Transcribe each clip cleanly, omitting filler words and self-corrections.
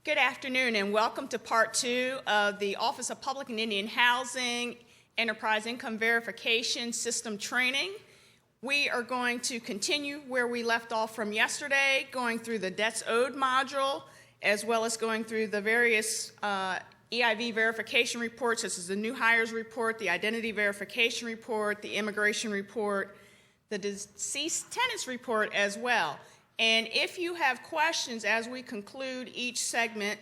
Good afternoon and welcome to part 2 of the Office of Public and Indian Housing Enterprise Income Verification System Training. We are going to continue where we left off from yesterday, going through the debts owed module, as well as going through the various EIV verification reports. This is the new hires report, the identity verification report, the immigration report, the deceased tenants report as well. And if you have questions as we conclude each segment,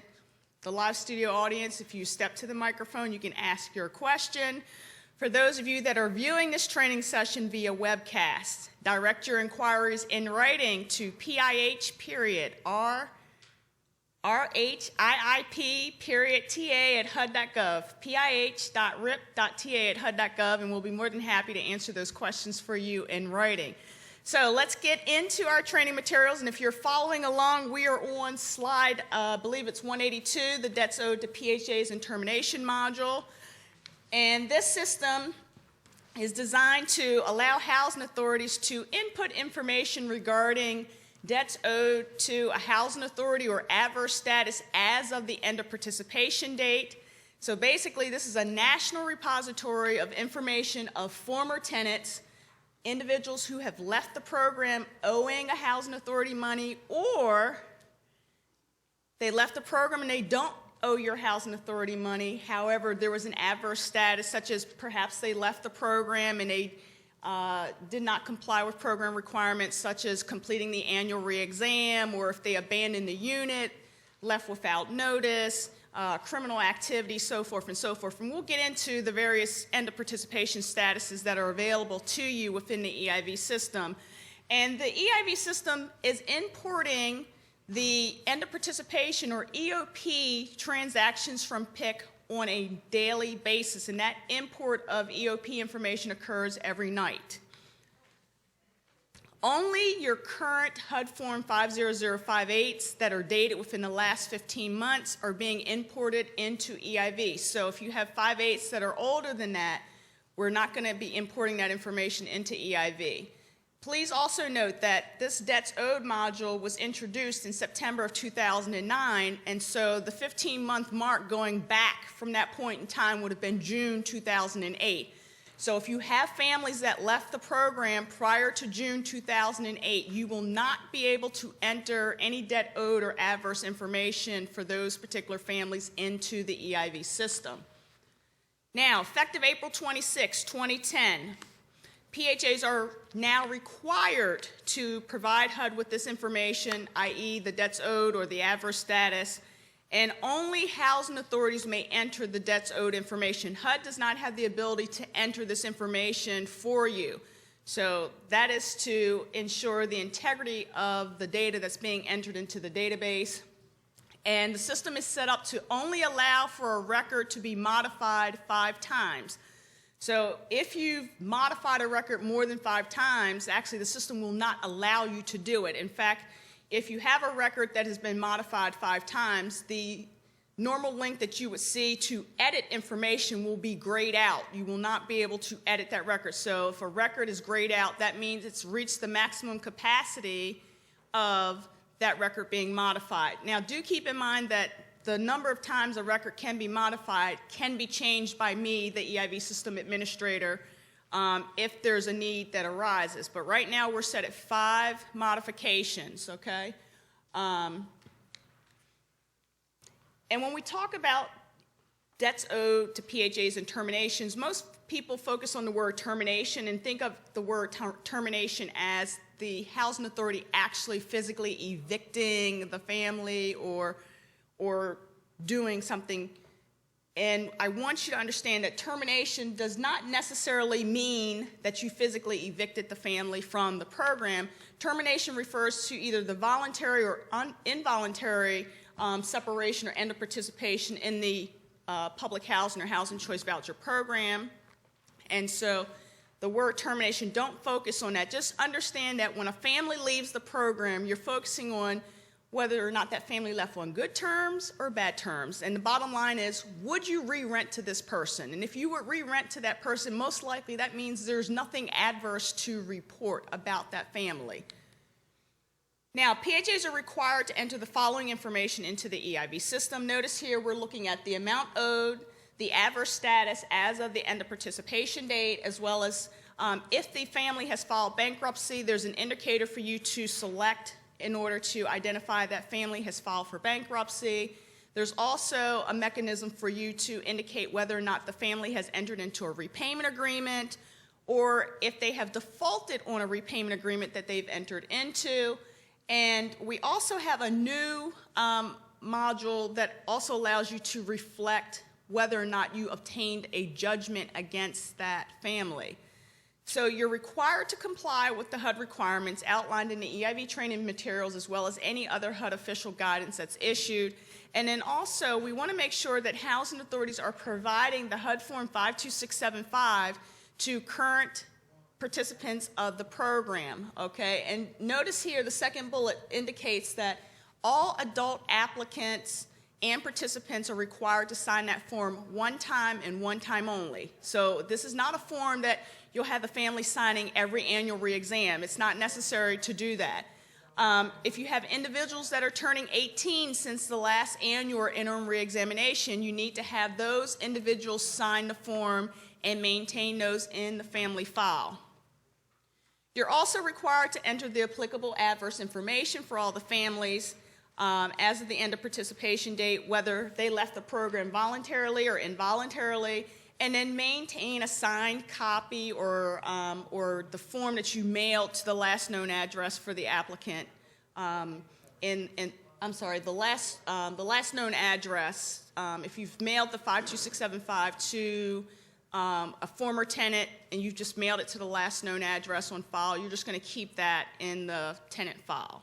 the live studio audience, if you step to the microphone, you can ask your question. For those of you that are viewing this training session via webcast, direct your inquiries in writing to PIH-RHIIP.TA@HUD.gov, PIH.RHIIP.TA@HUD.gov, and we'll be more than happy to answer those questions for you in writing. So let's get into our training materials, and if you're following along, we are on slide, I believe it's 182, the debts owed to PHAs and termination module. And this system is designed to allow housing authorities to input information regarding debts owed to a housing authority or adverse status as of the end of participation date. So basically, this is a national repository of information of former tenants, individuals who have left the program owing a housing authority money, or they left the program and they don't owe your housing authority money. However, there was an adverse status, such as perhaps they left the program and they did not comply with program requirements, such as completing the annual re-exam, or if they abandoned the unit, left without notice, criminal activity, so forth and so forth. And we'll get into the various end of participation statuses that are available to you within the EIV system. And the EIV system is importing the end of participation or EOP transactions from PIC on a daily basis, and that import of EOP information occurs every night. Only your current HUD form 50058s that are dated within the last 15 months are being imported into EIV. So if you have 58s that are older than that, we're not going to be importing that information into EIV. Please also note that this debts owed module was introduced in September of 2009, and so the 15-month mark going back from that point in time would have been June 2008. So if you have families that left the program prior to June 2008, you will not be able to enter any debt owed or adverse information for those particular families into the EIV system. Now, effective April 26, 2010, PHAs are now required to provide HUD with this information, i.e. the debts owed or the adverse status, and only housing authorities may enter the debts owed information. HUD does not have the ability to enter this information for you. So that is to ensure the integrity of the data that's being entered into the database. And the system is set up to only allow for a record to be modified 5 times. So if you've modified a record more than 5 times, actually the system will not allow you to do it. In fact, if you have a record that has been modified 5 times, the normal link that you would see to edit information will be grayed out. You will not be able to edit that record. So if a record is grayed out, that means it's reached the maximum capacity of that record being modified. Now, do keep in mind that the number of times a record can be modified can be changed by me, the EIV system administrator, if there's a need that arises. But right now we're set at 5 modifications, okay? And when we talk about debts owed to PHAs and terminations, most people focus on the word termination and think of the word termination as the housing authority actually physically evicting the family or doing something. And I want you to understand that termination does not necessarily mean that you physically evicted the family from the program. Termination refers to either the voluntary or involuntary separation or end of participation in the public housing or housing choice voucher program. And so the word termination, don't focus on that. Just understand that when a family leaves the program, you're focusing on whether or not that family left on good terms or bad terms. And the bottom line is, would you re-rent to this person? And if you would re-rent to that person, most likely that means there's nothing adverse to report about that family. Now, PHAs are required to enter the following information into the EIV system. Notice here we're looking at the amount owed, the adverse status as of the end of participation date, as well as if the family has filed bankruptcy, there's an indicator for you to select in order to identify that family has filed for bankruptcy. There's also a mechanism for you to indicate whether or not the family has entered into a repayment agreement, or if they have defaulted on a repayment agreement that they've entered into. And we also have a new module that also allows you to reflect whether or not you obtained a judgment against that family. So you're required to comply with the HUD requirements outlined in the EIV training materials, as well as any other HUD official guidance that's issued. And then also, we want to make sure that housing authorities are providing the HUD Form 52675 to current participants of the program, okay? And notice here, the second bullet indicates that all adult applicants and participants are required to sign that form one time and one time only. So this is not a form that you'll have the family signing every annual re-exam. It's not necessary to do that. If you have individuals that are turning 18 since the last annual or interim re-examination, you need to have those individuals sign the form and maintain those in the family file. You're also required to enter the applicable adverse information for all the families as of the end of participation date, whether they left the program voluntarily or involuntarily, and then maintain a signed copy or the form that you mailed to the last known address for the applicant. The last known address, if you've mailed the 52675 to a former tenant and you've just mailed it to the last known address on file, you're just going to keep that in the tenant file.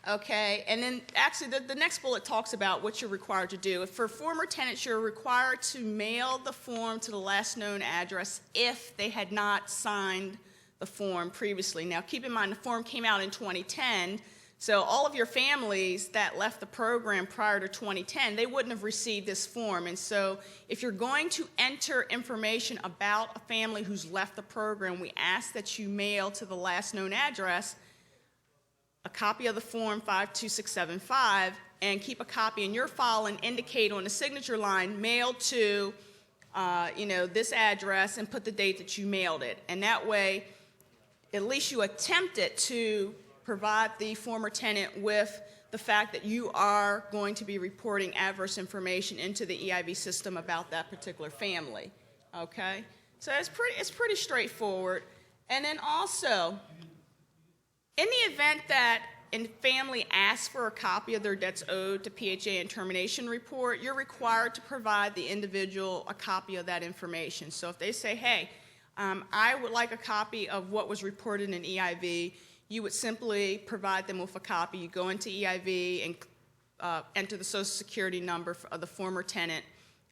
Okay, and then actually the next bullet talks about what you're required to do. For former tenants, you're required to mail the form to the last known address if they had not signed the form previously. Now keep in mind the form came out in 2010, so all of your families that left the program prior to 2010, they wouldn't have received this form. And so if you're going to enter information about a family who's left the program, we ask that you mail to the last known address a copy of the form 52675 and keep a copy in your file and indicate on the signature line mailed to this address and put the date that you mailed it. And that way, at least you attempted to provide the former tenant with the fact that you are going to be reporting adverse information into the EIV system about that particular family. Okay? So it's pretty straightforward. And then also, in the event that a family asks for a copy of their debts owed to PHA and termination report, you're required to provide the individual a copy of that information. So if they say, hey, I would like a copy of what was reported in EIV, you would simply provide them with a copy. You go into EIV and enter the Social Security number of the former tenant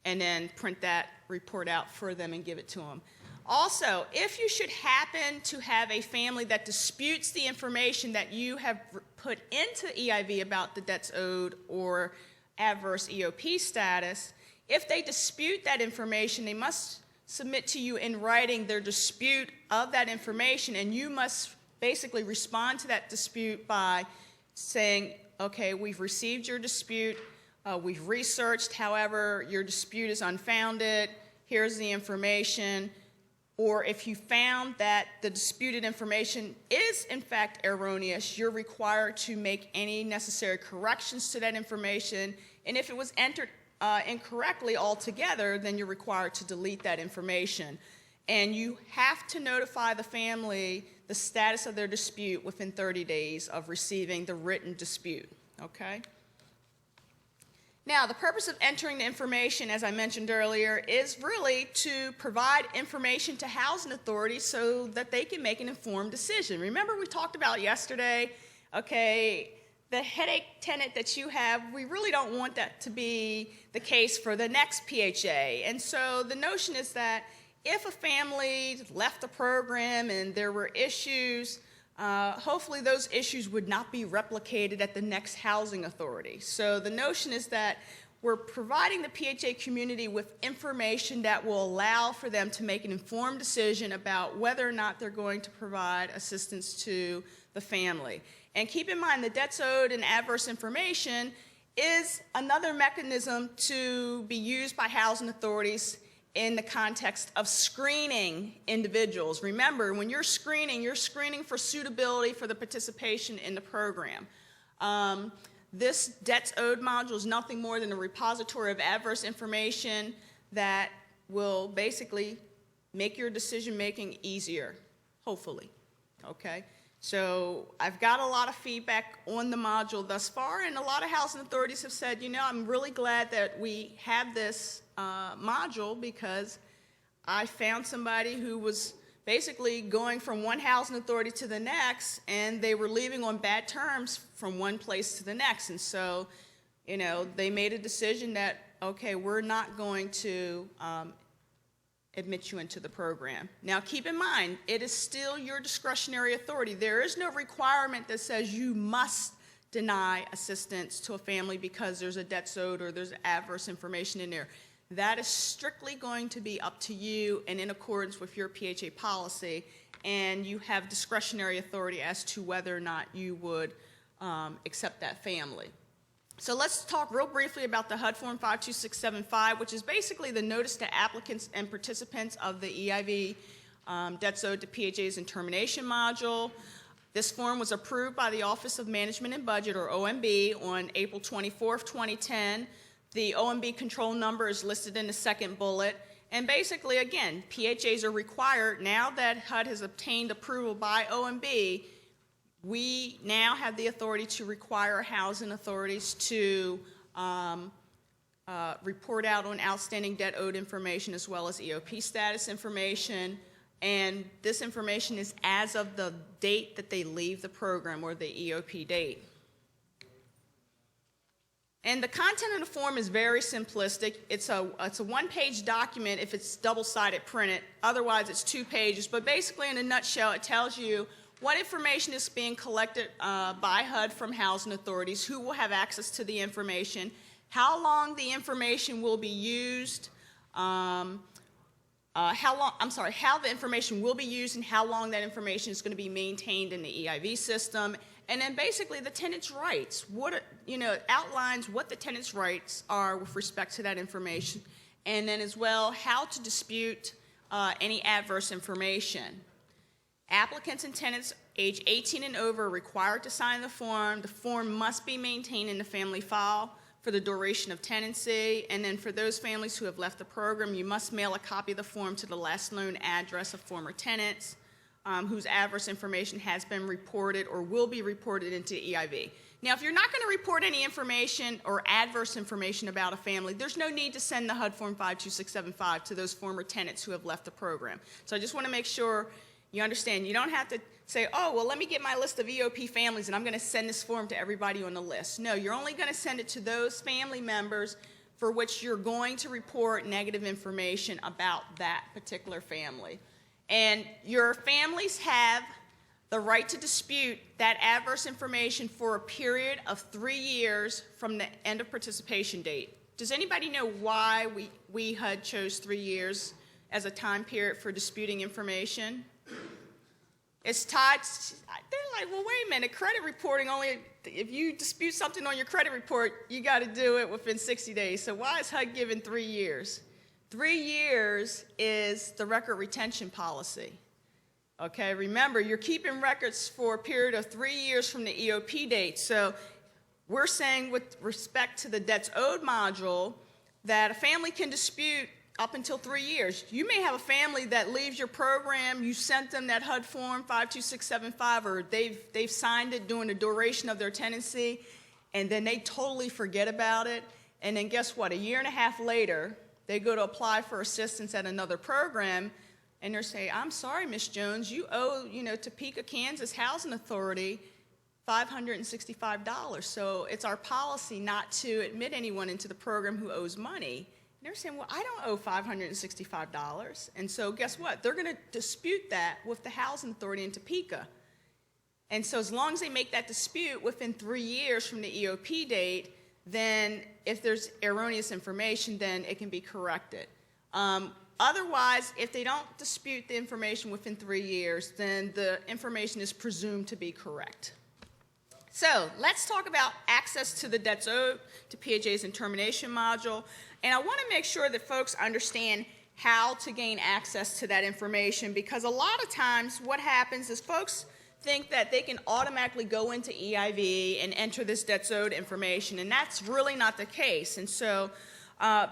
and then print that report out for them and give it to them. Also, if you should happen to have a family that disputes the information that you have put into EIV about the debts owed or adverse EOP status, if they dispute that information, they must submit to you in writing their dispute of that information, and you must basically respond to that dispute by saying, okay, we've received your dispute, we've researched, however, your dispute is unfounded, here's the information. Or if you found that the disputed information is in fact erroneous, you're required to make any necessary corrections to that information. And if it was entered incorrectly altogether, then you're required to delete that information. And you have to notify the family the status of their dispute within 30 days of receiving the written dispute, okay? Now, the purpose of entering the information, as I mentioned earlier, is really to provide information to housing authorities so that they can make an informed decision. Remember we talked about yesterday, okay, the headache tenant that you have, we really don't want that to be the case for the next PHA. And so the notion is that if a family left the program and there were issues, hopefully those issues would not be replicated at the next housing authority. So the notion is that we're providing the PHA community with information that will allow for them to make an informed decision about whether or not they're going to provide assistance to the family. And keep in mind, the debts owed and adverse information is another mechanism to be used by housing authorities in the context of screening individuals. Remember, when you're screening for suitability for the participation in the program. This debts owed module is nothing more than a repository of adverse information that will basically make your decision making easier, hopefully, okay? So I've got a lot of feedback on the module thus far, and a lot of housing authorities have said, you know, I'm really glad that we have this module because I found somebody who was basically going from one housing authority to the next, and they were leaving on bad terms from one place to the next. And so, you know, they made a decision that, okay, we're not going to admit you into the program. Now, keep in mind, it is still your discretionary authority. There is no requirement that says you must deny assistance to a family because there's a debts owed or there's adverse information in there. That is strictly going to be up to you and in accordance with your PHA policy, and you have discretionary authority as to whether or not you would accept that family. So let's talk real briefly about the HUD Form 52675, which is basically the notice to applicants and participants of the EIV debts owed to PHAs and termination module. This form was approved by the Office of Management and Budget, or OMB, on April 24th, 2010. The OMB control number is listed in the second bullet. And basically, again, PHAs are required, now that HUD has obtained approval by OMB, we now have the authority to require housing authorities to report out on outstanding debt owed information as well as EOP status information. And this information is as of the date that they leave the program, or the EOP date. And the content of the form is very simplistic. It's a one-page document if it's double-sided printed. Otherwise, it's 2 pages. But basically, in a nutshell, it tells you what information is being collected by HUD from housing authorities, who will have access to the information, how long the information will be used, how the information will be used, and how long that information is going to be maintained in the EIV system. And then basically the tenant's rights. It outlines what the tenant's rights are with respect to that information, and then as well how to dispute any adverse information. Applicants and tenants age 18 and over are required to sign the form. The form must be maintained in the family file for the duration of tenancy. And then for those families who have left the program, you must mail a copy of the form to the last known address of former tenants whose adverse information has been reported or will be reported into EIV. Now, if you're not going to report any information or adverse information about a family, there's no need to send the HUD Form 52675 to those former tenants who have left the program. So I just want to make sure you understand. You don't have to say, oh, well, let me get my list of EOP families and I'm going to send this form to everybody on the list. No, you're only going to send it to those family members for which you're going to report negative information about that particular family. And your families have the right to dispute that adverse information for a period of 3 years from the end of participation date. Does anybody know why we HUD chose 3 years as a time period for disputing information? It's tied, they're like, well, wait a minute, credit reporting only, if you dispute something on your credit report, you got to do it within 60 days. So why is HUD given 3 years? 3 years is the record retention policy. Okay, remember, you're keeping records for a period of 3 years from the EOP date. So we're saying with respect to the debts owed module that a family can dispute up until 3 years. You may have a family that leaves your program, you sent them that HUD form 52675, or they've signed it during the duration of their tenancy, and then they totally forget about it. And then guess what? A year and a half later, they go to apply for assistance at another program, and they're saying, I'm sorry, Miss Jones, you owe, Topeka, Kansas Housing Authority $565. So it's our policy not to admit anyone into the program who owes money. And they're saying, well, I don't owe $565. And so guess what? They're going to dispute that with the housing authority in Topeka. And so as long as they make that dispute within 3 years from the EOP date, then if there's erroneous information, then it can be corrected. Otherwise, if they don't dispute the information within 3 years, then the information is presumed to be correct. So let's talk about access to the debts owed, to PHAs and termination module. And I want to make sure that folks understand how to gain access to that information, because a lot of times what happens is folks think that they can automatically go into EIV and enter this debts owed information, and that's really not the case. And so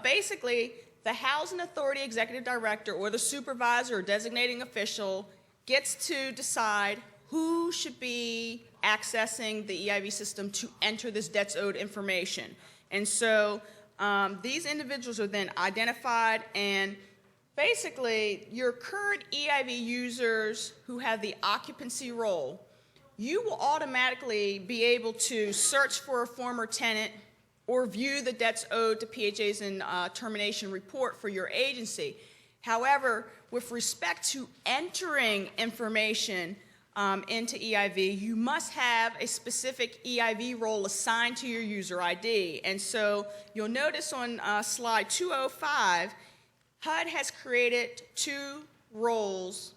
basically, the Housing Authority Executive Director or the supervisor or designating official gets to decide who should be accessing the EIV system to enter this debts owed information. And so these individuals are then identified, and basically your current EIV users who have the occupancy role, you will automatically be able to search for a former tenant or view the debts owed to PHAs and termination report for your agency. However, with respect to entering information into EIV, you must have a specific EIV role assigned to your user ID. And so you'll notice on slide 205, HUD has created 2 roles,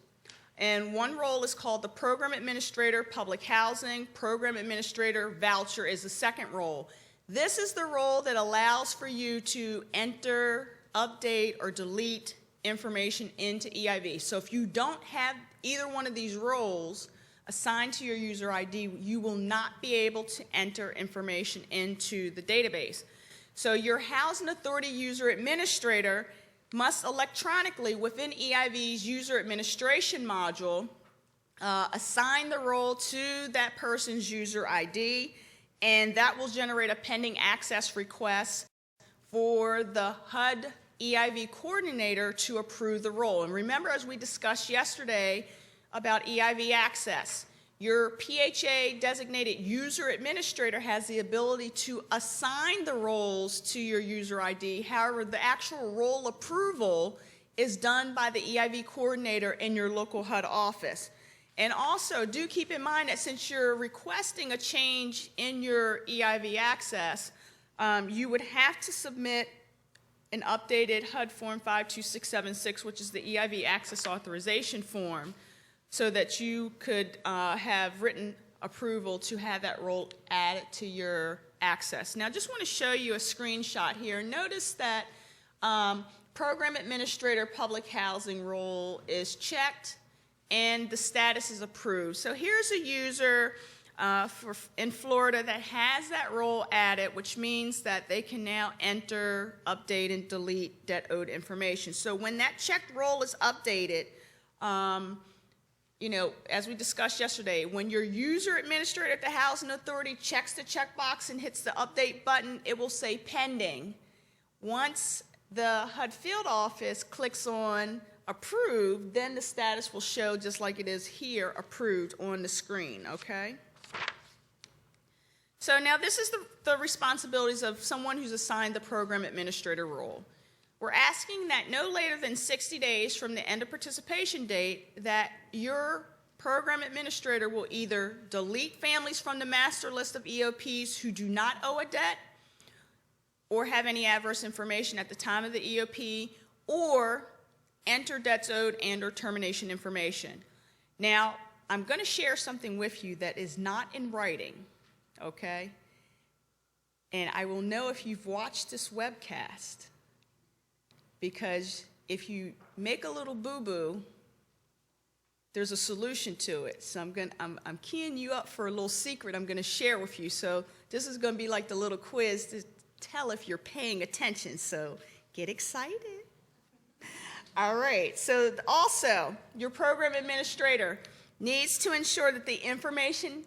and one role is called the Program Administrator Public Housing. Program Administrator Voucher is the second role. This is the role that allows for you to enter, update, or delete information into EIV. So if you don't have either one of these roles assigned to your user ID, you will not be able to enter information into the database. So your Housing Authority User Administrator must electronically, within EIV's User Administration module, assign the role to that person's user ID, and that will generate a pending access request for the HUD EIV coordinator to approve the role. And remember, as we discussed yesterday about EIV access, your PHA designated user administrator has the ability to assign the roles to your user ID. However, the actual role approval is done by the EIV coordinator in your local HUD office. And also, do keep in mind that since you're requesting a change in your EIV access, you would have to submit an updated HUD Form 52676, which is the EIV Access Authorization Form, so that you could have written approval to have that role added to your access. Now, I just want to show you a screenshot here. Notice that Program Administrator Public Housing role is checked, and the status is approved. So here's a user in Florida that has that role added, which means that they can now enter, update, and delete debt owed information. So when that checked role is updated, you know, as we discussed yesterday, when your user administrator at the Housing Authority checks the checkbox and hits the update button, it will say pending. Once the HUD field office clicks on approved, then the status will show just like it is here, approved on the screen, okay? So now this is the responsibilities of someone who's assigned the program administrator role. We're asking that no later than 60 days from the end of participation date that your program administrator will either delete families from the master list of EOPs who do not owe a debt or have any adverse information at the time of the EOP, or enter debts owed and or termination information. Now, I'm going to share something with you that is not in writing, okay? And I will know if you've watched this webcast, because if you make a little boo-boo, there's a solution to it. So I'm keying you up for a little secret I'm going to share with you. So this is going to be like the little quiz to tell if you're paying attention. So get excited. All right, so also, your program administrator needs to ensure that the information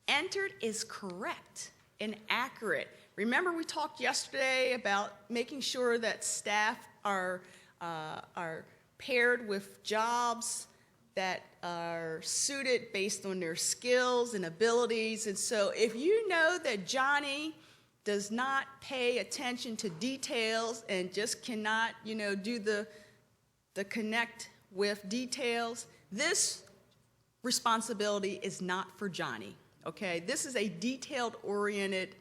entered is correct and accurate. Remember, we talked yesterday about making sure that staff are paired with jobs that are suited based on their skills and abilities. And so if you know that Johnny does not pay attention to details and just cannot, you know, do the connect with details, this responsibility is not for Johnny, okay? This is a detailed-oriented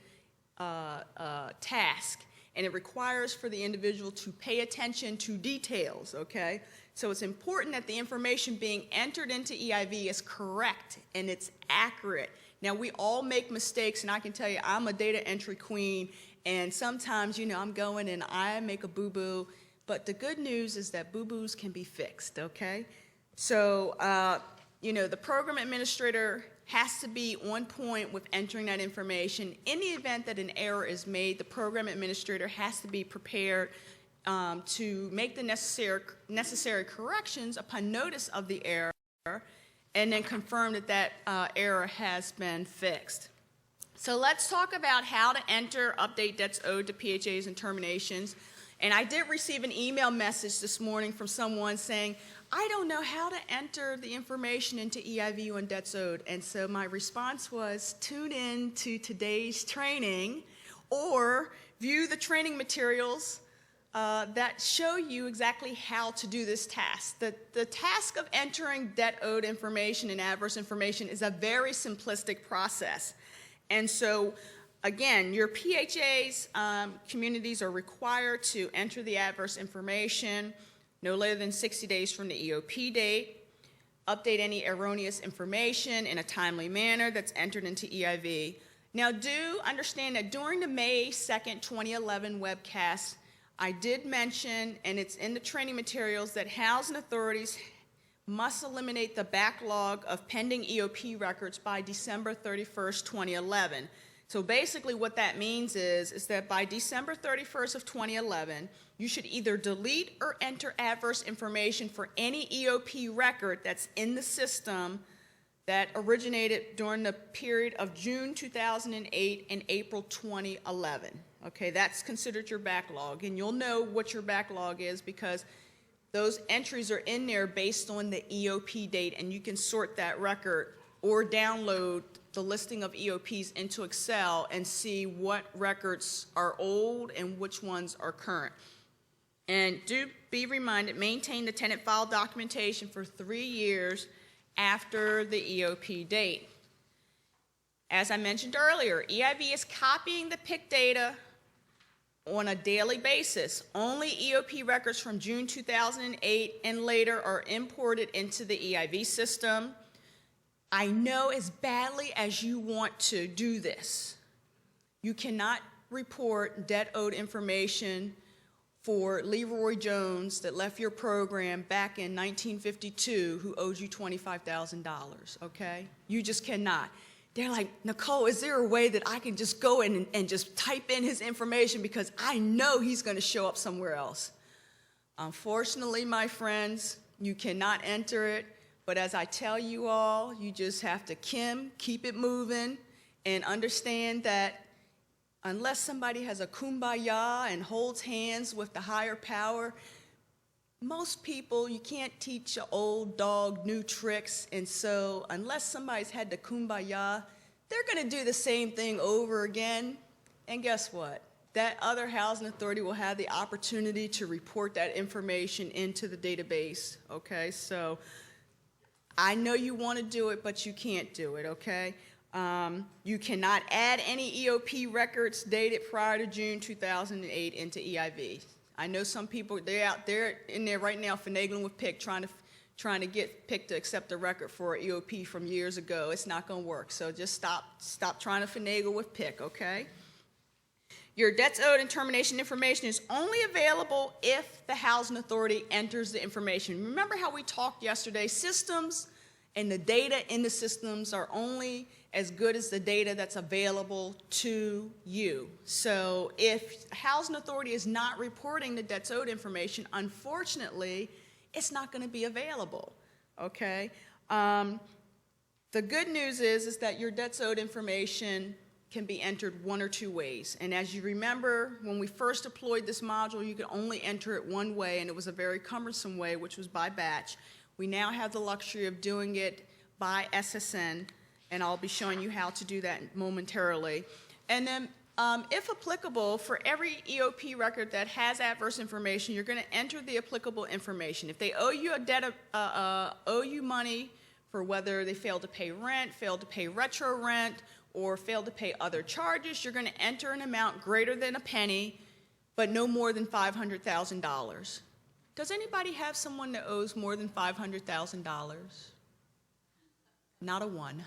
task. and it requires for the individual to pay attention to details, okay? So it's important that the information being entered into EIV is correct and it's accurate. Now, we all make mistakes, and I can tell you I'm a data entry queen, and sometimes, you know, I'm going and I make a boo-boo, but the good news is that boo-boos can be fixed, okay? So, you know, the program administrator has to be on point with entering that information. In the event that an error is made, the program administrator has to be prepared to make the necessary corrections upon notice of the error, and then confirm that that error has been fixed. So let's talk about how to enter update debts owed to PHAs and terminations. And I did receive an email message this morning from someone saying, I don't know how to enter the information into EIV on debts owed. And so my response was, tune in to today's training or view the training materials that show you exactly how to do this task. The task of entering debt owed information and adverse information is a very simplistic process. And so, again, your PHAs communities are required to enter the adverse information no later than 60 days from the EOP date, update any erroneous information in a timely manner that's entered into EIV. Now, do understand that during the May 2nd, 2011 webcast, I did mention, and it's in the training materials, that housing authorities must eliminate the backlog of pending EOP records by December 31st, 2011. So basically what that means is that by December 31st of 2011, you should either delete or enter adverse information for any EOP record that's in the system that originated during the period of June 2008 and April 2011. Okay, that's considered your backlog, and you'll know what your backlog is because those entries are in there based on the EOP date, and you can sort that record or download the listing of EOPs into Excel and see what records are old and which ones are current. And do be reminded, maintain the tenant file documentation for 3 years after the EOP date. As I mentioned earlier, EIV is copying the PIC data on a daily basis. Only EOP records from June 2008 and later are imported into the EIV system. I know as badly as you want to do this, you cannot report debt owed information for Leroy Jones that left your program back in 1952 who owes you $25,000, okay? You just cannot. They're like, Nicole, is there a way that I can just go in and just type in his information because I know he's going to show up somewhere else? Unfortunately, my friends, you cannot enter it. But as I tell you all, you just have to keep it moving, and understand that unless somebody has a kumbaya and holds hands with the higher power, most people, you can't teach an old dog new tricks. And so unless somebody's had the kumbaya, they're going to do the same thing over again. And guess what? That other housing authority will have the opportunity to report that information into the database, okay? So I know you want to do it, but you can't do it, okay? You cannot add any EOP records dated prior to June 2008 into EIV. I know some people, they're out there in there right now finagling with PIC, trying to get PIC to accept a record for an EOP from years ago. It's not going to work, so just stop trying to finagle with PIC, okay? Your debts owed and termination information is only available if the housing authority enters the information. Remember how we talked yesterday? Systems and the data in the systems are only as good as the data that's available to you. So if housing authority is not reporting the debts owed information, unfortunately, it's not going to be available, okay? The good news is that your debts owed information can be entered one or two ways. And as you remember, when we first deployed this module, you could only enter it one way, and it was a very cumbersome way, which was by batch. We now have the luxury of doing it by SSN, and I'll be showing you how to do that momentarily. And then, if applicable, for every EOP record that has adverse information, you're going to enter the applicable information. If they owe you a debt, owe you money for whether they failed to pay rent, failed to pay retro rent, or failed to pay other charges, you're going to enter an amount greater than a penny but no more than $500,000. Does anybody have someone that owes more than $500,000? Not a one.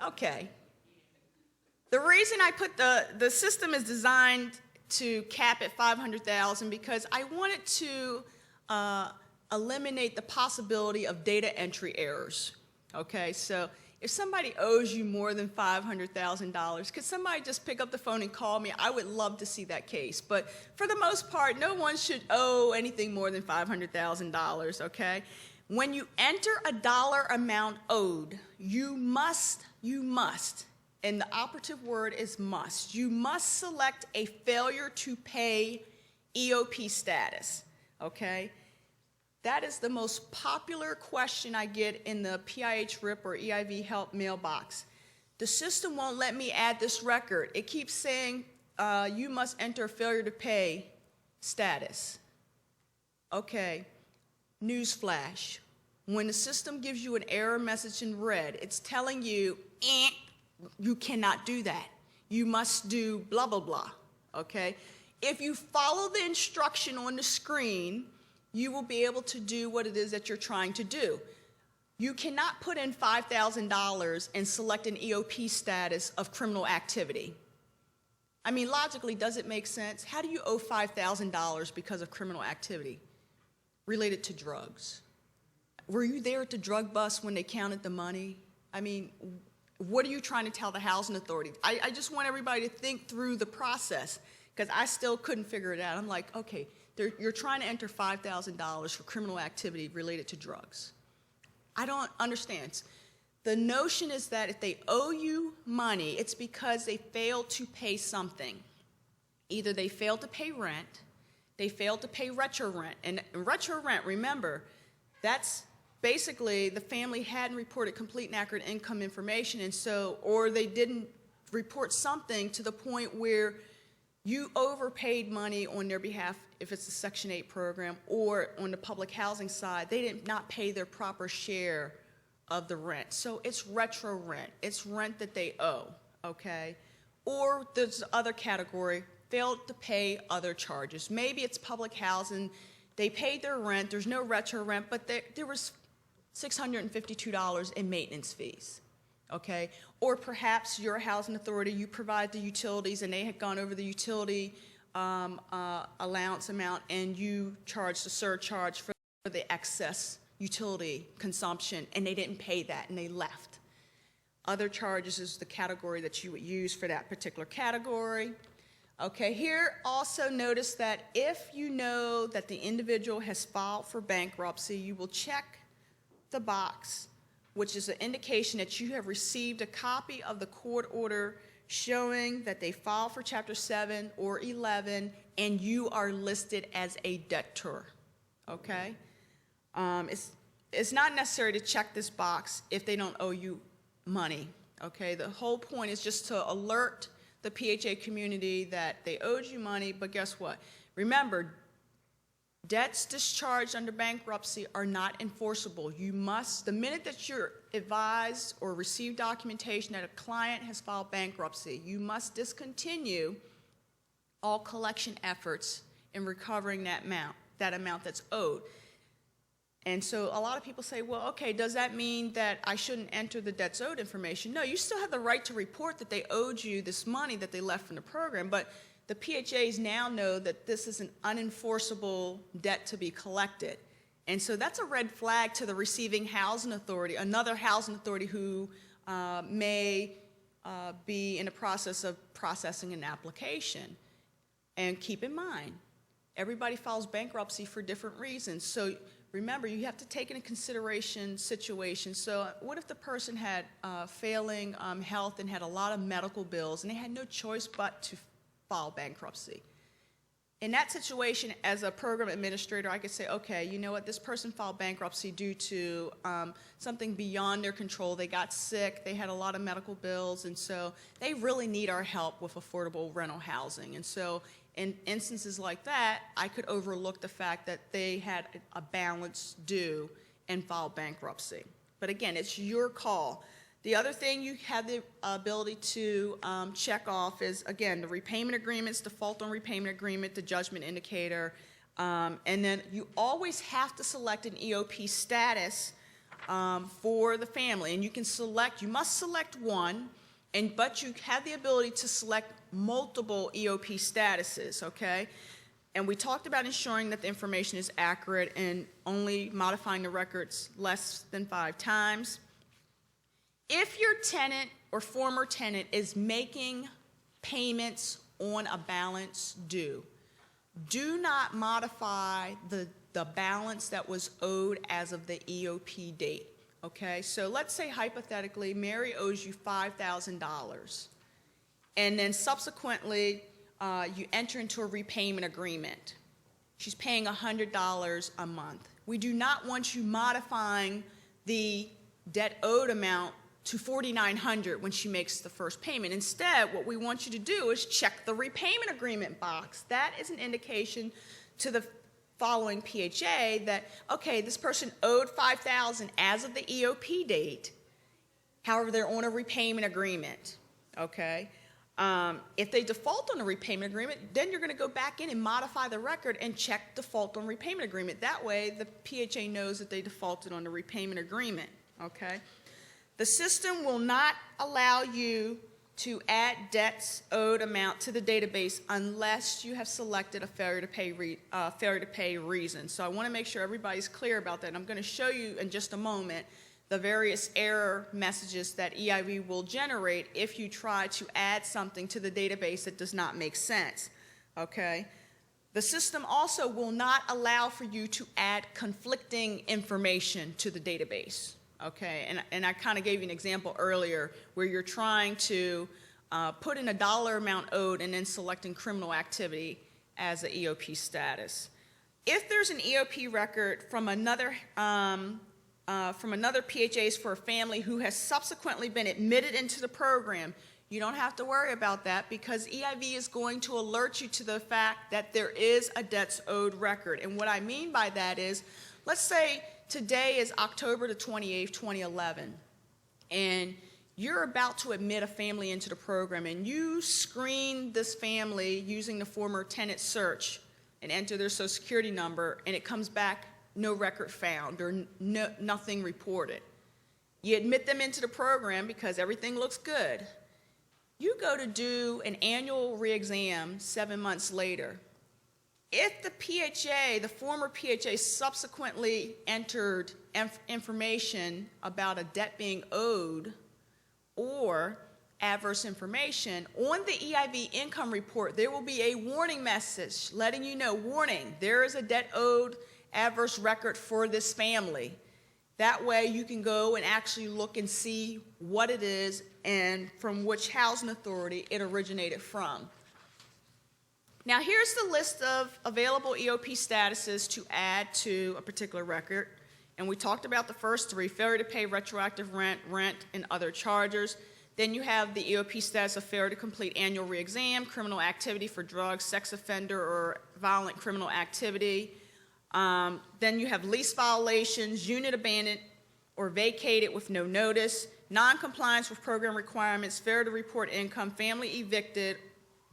Okay. The reason I put the system is designed to cap at $500,000 because I wanted to eliminate the possibility of data entry errors. Okay, so if somebody owes you more than $500,000, could somebody just pick up the phone and call me? I would love to see that case. But for the most part, no one should owe anything more than $500,000, okay? When you enter a dollar amount owed, you must, and the operative word is must, you must select a failure to pay EOP status, okay? That is the most popular question I get in the PIH-RHIIP or EIV help mailbox. The system won't let me add this record. It keeps saying you must enter a failure to pay status. Okay, newsflash. When the system gives you an error message in red, it's telling you, you cannot do that. You must do blah, blah, blah, okay? If you follow the instruction on the screen, you will be able to do what it is that you're trying to do. You cannot put in $5,000 and select an EOP status of criminal activity. I mean, logically, does it make sense? How do you owe $5,000 because of criminal activity related to drugs? Were you there at the drug bust when they counted the money? I mean, what are you trying to tell the housing authority? I just want everybody to think through the process because I still couldn't figure it out. I'm like, okay, you're trying to enter $5,000 for criminal activity related to drugs. I don't understand. The notion is that if they owe you money, it's because they failed to pay something. Either they failed to pay rent, they failed to pay retro rent. And retro rent, remember, that's basically the family hadn't reported complete and accurate income information, and so, or they didn't report something to the point where you overpaid money on their behalf if it's a Section 8 program, or on the public housing side, they did not pay their proper share of the rent. So it's retro rent. It's rent that they owe, okay? Or there's the other category, failed to pay other charges. Maybe it's public housing. They paid their rent. There's no retro rent, but there was $652 in maintenance fees. Okay, or perhaps you're a housing authority, you provide the utilities and they had gone over the utility allowance amount and you charged a surcharge for the excess utility consumption and they didn't pay that and they left. Other charges is the category that you would use for that particular category. Okay, here also notice that if you know that the individual has filed for bankruptcy, you will check the box, which is an indication that you have received a copy of the court order showing that they filed for Chapter 7 or 11 and you are listed as a debtor, okay? It's not necessary to check this box if they don't owe you money, okay? The whole point is just to alert the PHA community that they owed you money, but guess what? Remember, debts discharged under bankruptcy are not enforceable. You must, the minute that you're advised or receive documentation that a client has filed bankruptcy, you must discontinue all collection efforts in recovering that amount that's owed. And so a lot of people say, well, okay, does that mean that I shouldn't enter the debts owed information? No, you still have the right to report that they owed you this money that they left from the program, but the PHAs now know that this is an unenforceable debt to be collected. And so that's a red flag to the receiving housing authority, another housing authority who may be in the process of processing an application. And keep in mind, everybody files bankruptcy for different reasons. So remember, you have to take into consideration situations. So what if the person had failing health and had a lot of medical bills and they had no choice but to file bankruptcy? In that situation, as a program administrator, I could say, okay, you know what, this person filed bankruptcy due to something beyond their control. They got sick, they had a lot of medical bills, and so they really need our help with affordable rental housing. And so in instances like that, I could overlook the fact that they had a balance due and filed bankruptcy. But again, it's your call. The other thing you have the ability to check off is, again, the repayment agreements, default on repayment agreement, the judgment indicator, and then you always have to select an EOP status for the family. And you can select, you must select one, but you have the ability to select multiple EOP statuses, okay? And we talked about ensuring that the information is accurate and only modifying the records less than 5 times. If your tenant or former tenant is making payments on a balance due, do not modify the balance that was owed as of the EOP date, okay? So let's say hypothetically Mary owes you $5,000, and then subsequently you enter into a repayment agreement. She's paying $100 a month. We do not want you modifying the debt owed amount to $4,900 when she makes the first payment. Instead, what we want you to do is check the repayment agreement box. That is an indication to the following PHA that, okay, this person owed $5,000 as of the EOP date. However, they're on a repayment agreement, okay? If they default on a repayment agreement, then you're going to go back in and modify the record and check default on repayment agreement. That way, the PHA knows that they defaulted on the repayment agreement, okay? The system will not allow you to add debts owed amount to the database unless you have selected a failure to pay reason. So I want to make sure everybody's clear about that. And I'm going to show you in just a moment the various error messages that EIV will generate if you try to add something to the database that does not make sense, okay? The system also will not allow for you to add conflicting information to the database. Okay, and I kind of gave you an example earlier where you're trying to put in a dollar amount owed and then selecting criminal activity as an EOP status. If there's an EOP record from another PHAs for a family who has subsequently been admitted into the program, you don't have to worry about that because EIV is going to alert you to the fact that there is a debts owed record. And what I mean by that is, let's say today is October the 28th, 2011, and you're about to admit a family into the program, and you screen this family using the former tenant search and enter their social security number, and it comes back no record found or nothing reported. You admit them into the program because everything looks good. You go to do an annual re-exam 7 months later. If the PHA, the former PHA, subsequently entered information about a debt being owed or adverse information, on the EIV income report, there will be a warning message letting you know, warning, there is a debt owed adverse record for this family. That way you can go and actually look and see what it is and from which housing authority it originated from. Now here's the list of available EOP statuses to add to a particular record. And we talked about the first 3, failure to pay retroactive rent, and other charges. Then you have the EOP status of failure to complete annual re-exam, criminal activity for drugs, sex offender, or violent criminal activity. Then you have lease violations, unit abandoned or vacated with no notice, non-compliance with program requirements, failure to report income, family evicted,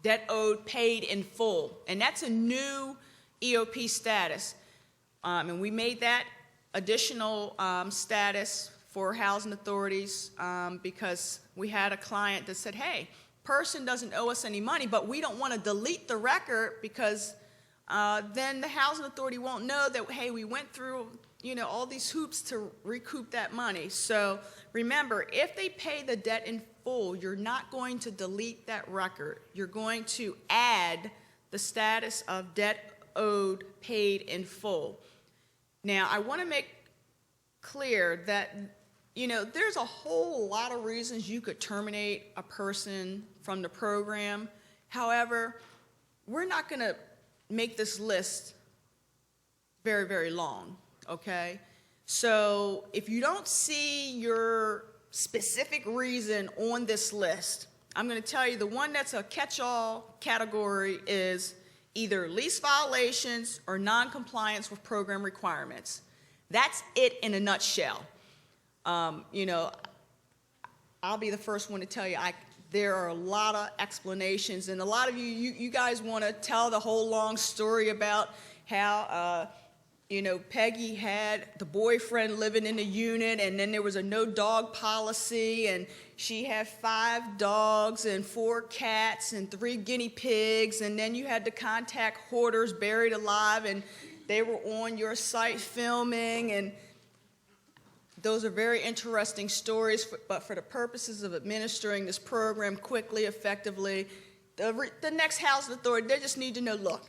debt owed, paid in full. And that's a new EOP status. And we made that additional status for housing authorities because we had a client that said, hey, person doesn't owe us any money, but we don't want to delete the record because then the housing authority won't know that, hey, we went through all these hoops to recoup that money. So remember, if they pay the debt in full, you're not going to delete that record. You're going to add the status of debt owed, paid in full. Now, I want to make clear that, there's a whole lot of reasons you could terminate a person from the program. However, we're not going to make this list very, very long, okay? So if you don't see your specific reason on this list, I'm going to tell you the one that's a catch-all category is either lease violations or non-compliance with program requirements. That's it in a nutshell. I'll be the first one to tell you, there are a lot of explanations, and a lot of you guys want to tell the whole long story about how, Peggy had the boyfriend living in the unit, and then there was a no dog policy, and she had 5 dogs and 4 cats and 3 guinea pigs, and then you had to contact hoarders buried alive, and they were on your site filming, and those are very interesting stories, but for the purposes of administering this program quickly, effectively, the next housing authority, they just need to know, look,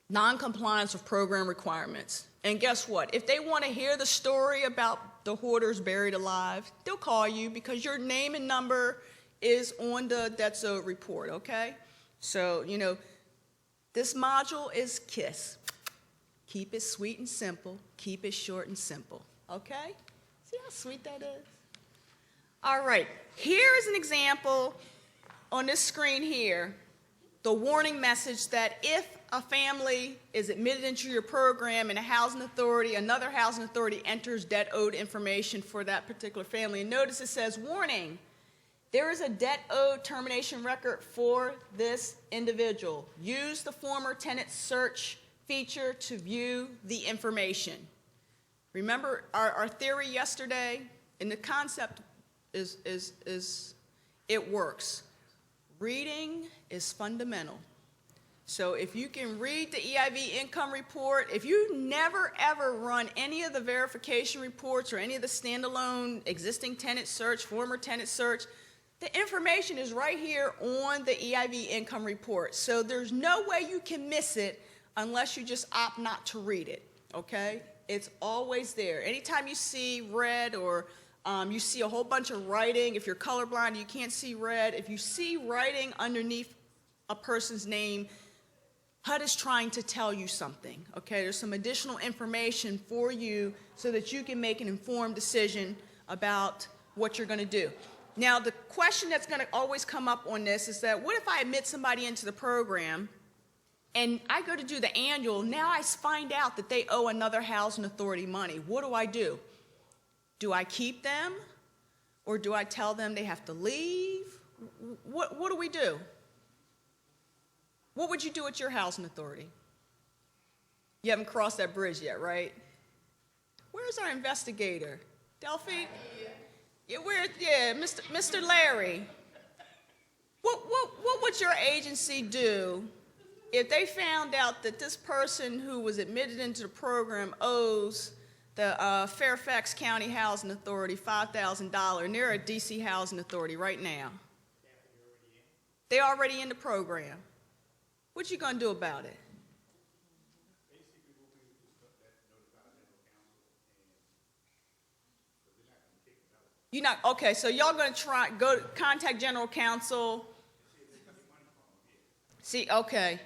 non-compliance with program requirements. And guess what? If they want to hear the story about the hoarders buried alive, they'll call you because your name and number is on the Debts Owed report, okay? So, this module is KISS. Keep it sweet and simple. Keep it short and simple, okay? See how sweet that is? All right, here is an example on this screen here, the warning message that if a family is admitted into your program and another housing authority enters debt owed information for that particular family. And notice it says, warning, there is a debt owed termination record for this individual. Use the former tenant search feature to view the information. Remember our theory yesterday? And the concept is it works. Reading is fundamental. So if you can read the EIV income report, if you never ever run any of the verification reports or any of the standalone existing tenant search, former tenant search, the information is right here on the EIV income report. So there's no way you can miss it unless you just opt not to read it, okay? It's always there. Anytime you see red or you see a whole bunch of writing, if you're colorblind, you can't see red. If you see writing underneath a person's name, HUD is trying to tell you something, okay? There's some additional information for you so that you can make an informed decision about what you're going to do. Now, the question that's going to always come up on this is that what if I admit somebody into the program and I go to do the annual, now I find out that they owe another housing authority money. What do I do? Do I keep them or do I tell them they have to leave? What do we do? What would you do at your housing authority? You haven't crossed that bridge yet, right? Where's our investigator? Delphine? Yeah, Mr. Larry. What would your agency do if they found out that this person who was admitted into the program owes the Fairfax County Housing Authority $5,000, and they're a DC Housing Authority right now? They're already in the program. What you gonna do about it? Basically, what we do is notify general counsel, and they're not gonna kick it out. You're not, okay, so y'all gonna go contact general counsel. See, okay.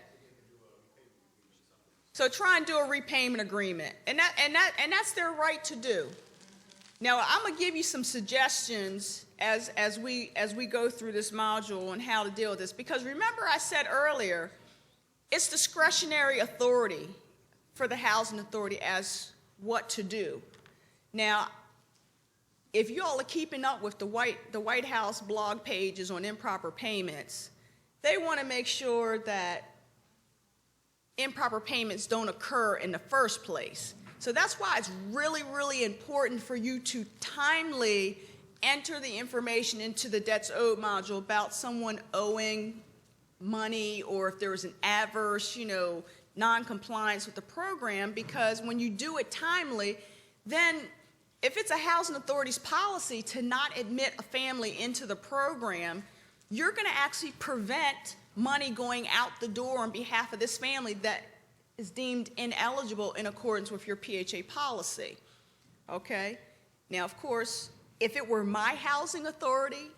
So try and do a repayment agreement, and that's their right to do. Now, I'm gonna give you some suggestions as we go through this module on how to deal with this, because remember I said earlier, it's discretionary authority for the housing authority as what to do. Now, if you all are keeping up with the White House blog pages on improper payments, they want to make sure that improper payments don't occur in the first place. So that's why it's really, really important for you to timely enter the information into the debts owed module about someone owing money, or if there was an adverse, non-compliance with the program, because when you do it timely, then if it's a housing authority's policy to not admit a family into the program, you're going to actually prevent money going out the door on behalf of this family that is deemed ineligible in accordance with your PHA policy, okay? Now, of course, if it were my housing authority,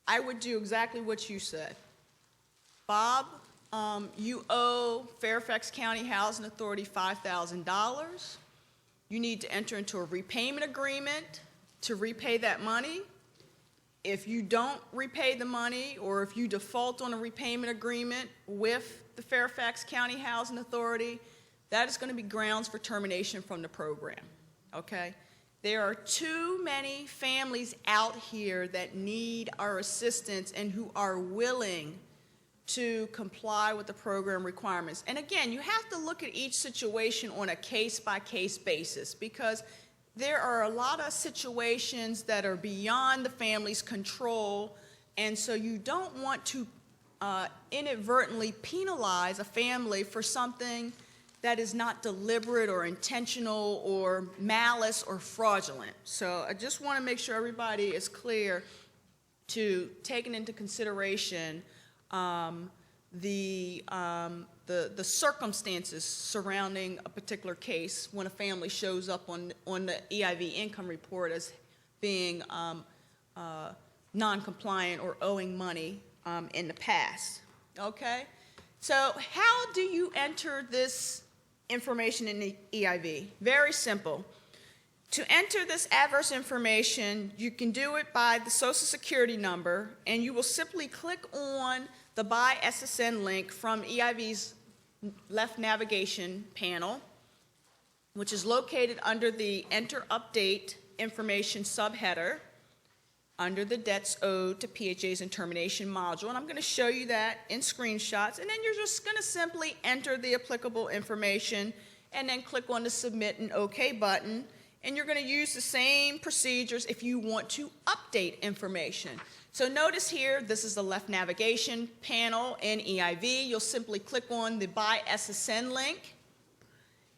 I would do exactly what you said. Bob, you owe Fairfax County Housing Authority $5,000. You need to enter into a repayment agreement to repay that money. If you don't repay the money, or if you default on a repayment agreement with the Fairfax County Housing Authority, that is going to be grounds for termination from the program, okay? There are too many families out here that need our assistance and who are willing to comply with the program requirements. And again, you have to look at each situation on a case-by-case basis, because there are a lot of situations that are beyond the family's control, and so you don't want to inadvertently penalize a family for something that is not deliberate or intentional or malice or fraudulent. So I just want to make sure everybody is clear to taking into consideration the circumstances surrounding a particular case when a family shows up on the EIV income report as being non-compliant or owing money in the past. Okay? So how do you enter this information in the EIV? Very simple. To enter this adverse information, you can do it by the Social Security number, and you will simply click on the Buy SSN link from EIV's left navigation panel, which is located under the Enter Update Information subheader under the Debts Owed to PHAs and Termination module. And I'm going to show you that in screenshots, and then you're just going to simply enter the applicable information and then click on the Submit and OK button. And you're going to use the same procedures if you want to update information. So notice here, this is the left navigation panel in EIV. You'll simply click on the Buy SSN link.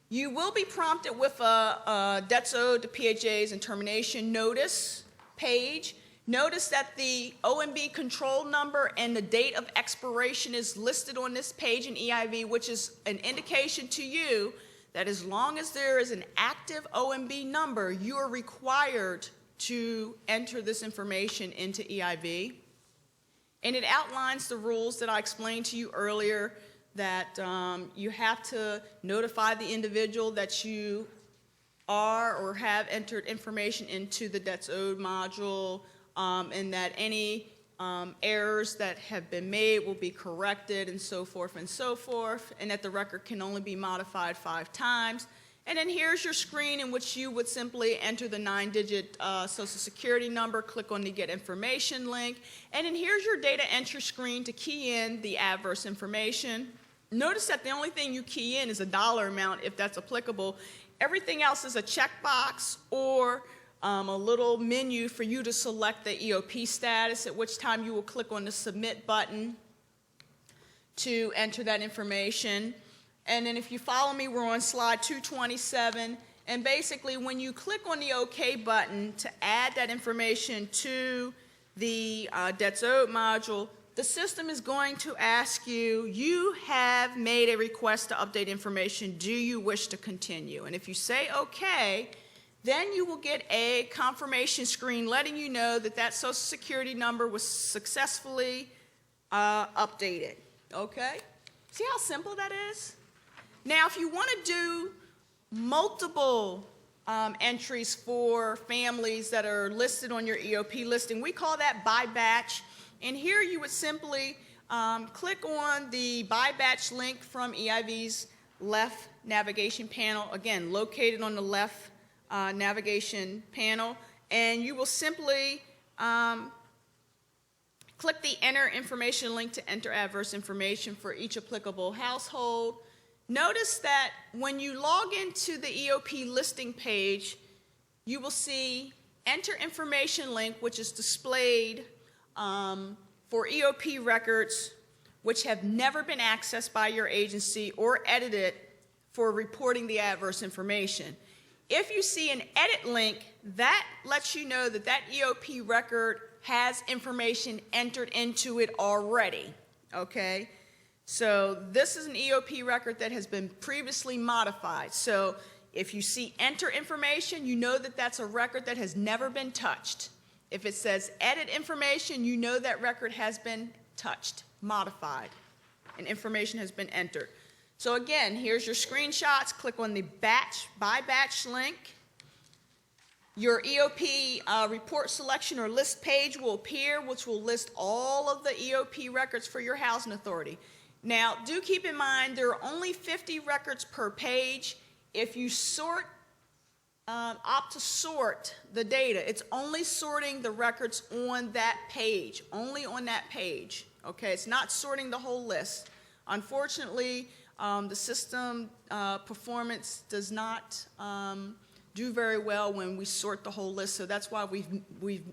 You will be prompted with a Debts Owed to PHAs and Termination notice page. Notice that the OMB control number and the date of expiration is listed on this page in EIV, which is an indication to you that as long as there is an active OMB number, you are required to enter this information into EIV. And it outlines the rules that I explained to you earlier, that you have to notify the individual that you are or have entered information into the Debts Owed module, and that any errors that have been made will be corrected, and so forth, and that the record can only be modified 5 times. And then here's your screen in which you would simply enter the 9-digit Social Security number, click on the Get Information link, and then here's your data entry screen to key in the adverse information. Notice that the only thing you key in is a dollar amount, if that's applicable. Everything else is a checkbox or a little menu for you to select the EOP status, at which time you will click on the Submit button to enter that information. And then if you follow me, we're on slide 227. And basically, when you click on the OK button to add that information to the Debts Owed module, the system is going to ask you, you have made a request to update information. Do you wish to continue? And if you say OK, then you will get a confirmation screen letting you know that that Social Security number was successfully updated. Okay? See how simple that is? Now, if you want to do multiple entries for families that are listed on your EOP listing, we call that by batch. And here you would simply click on the by batch link from EIV's left navigation panel, again, located on the left navigation panel, and you will simply click the Enter Information link to enter adverse information for each applicable household. Notice that when you log into the EOP listing page, you will see Enter Information link, which is displayed for EOP records which have never been accessed by your agency or edited for reporting the adverse information. If you see an edit link, that lets you know that that EOP record has information entered into it already, okay? So this is an EOP record that has been previously modified. So if you see enter information, you know that that's a record that has never been touched. If it says edit information, you know that record has been touched, modified, and information has been entered. So again, here's your screenshots. Click on the by batch link. Your EOP report selection or list page will appear, which will list all of the EOP records for your housing authority. Now, do keep in mind there are only 50 records per page. If you sort opt to sort the data. It's only sorting the records on that page, only on that page, okay? It's not sorting the whole list. Unfortunately, the system performance does not do very well when we sort the whole list, so that's why we've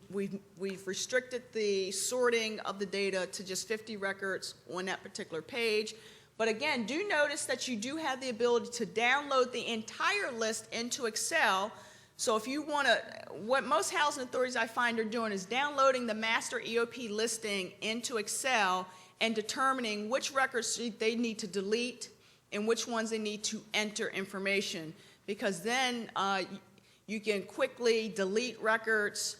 restricted the sorting of the data to just 50 records on that particular page. But again, do notice that you do have the ability to download the entire list into Excel. So if you want to, what most housing authorities I find are doing is downloading the master EOP listing into Excel and determining which records they need to delete and which ones they need to enter information. Because then you can quickly delete records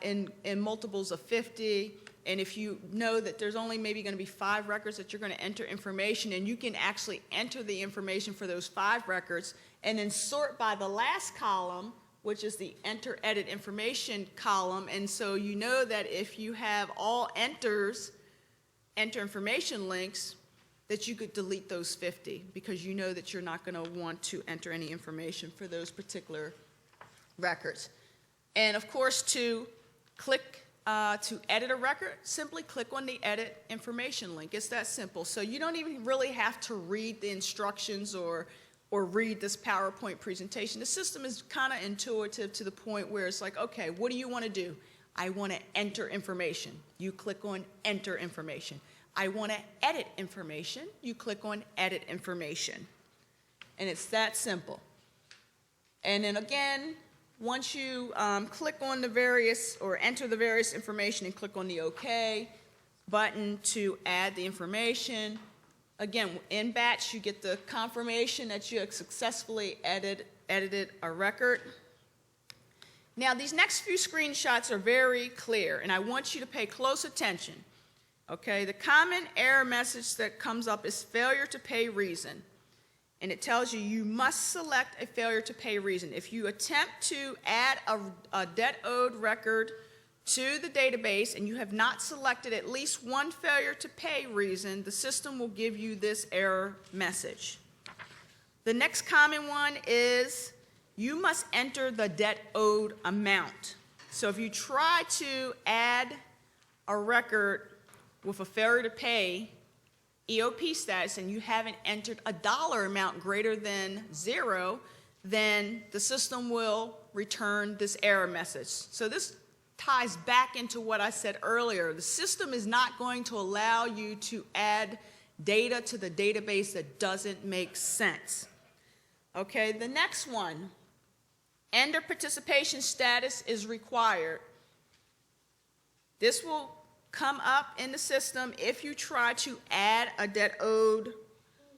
in multiples of 50. And if you know that there's only maybe going to be 5 records that you're going to enter information, and you can actually enter the information for those 5 records and then sort by the last column, which is the enter edit information column. And so you know that if you have all enter information links, that you could delete those 50 because you know that you're not going to want to enter any information for those particular records. And of course, to edit a record, simply click on the edit information link. It's that simple. So you don't even really have to read the instructions or read this PowerPoint presentation. The system is kind of intuitive to the point where it's like, okay, what do you want to do? I want to enter information. You click on enter information. I want to edit information. You click on edit information. And it's that simple. And then again, once you click on the various or enter the various information and click on the OK button to add the information, again, in batch, you get the confirmation that you have successfully edited a record. Now, these next few screenshots are very clear, and I want you to pay close attention. Okay, the common error message that comes up is failure to pay reason. And it tells you you must select a failure to pay reason. If you attempt to add a debt owed record to the database and you have not selected at least one failure to pay reason, the system will give you this error message. The next common one is you must enter the debt owed amount. So if you try to add a record with a failure to pay EOP status and you haven't entered a dollar amount greater than 0, then the system will return this error message. So this ties back into what I said earlier. The system is not going to allow you to add data to the database that doesn't make sense. Okay, the next one, ender participation status is required. This will come up in the system if you try to add a debt owed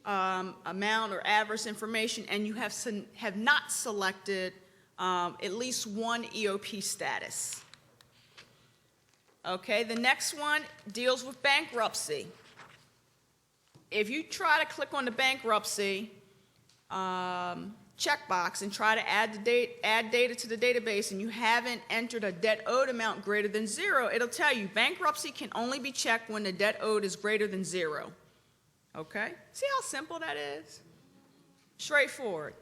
amount or adverse information and you have not selected at least one EOP status. Okay, the next one deals with bankruptcy. If you try to click on the bankruptcy checkbox and try to add data to the database and you haven't entered a debt owed amount greater than 0, it'll tell you bankruptcy can only be checked when the debt owed is greater than 0. Okay? See how simple that is? Straightforward.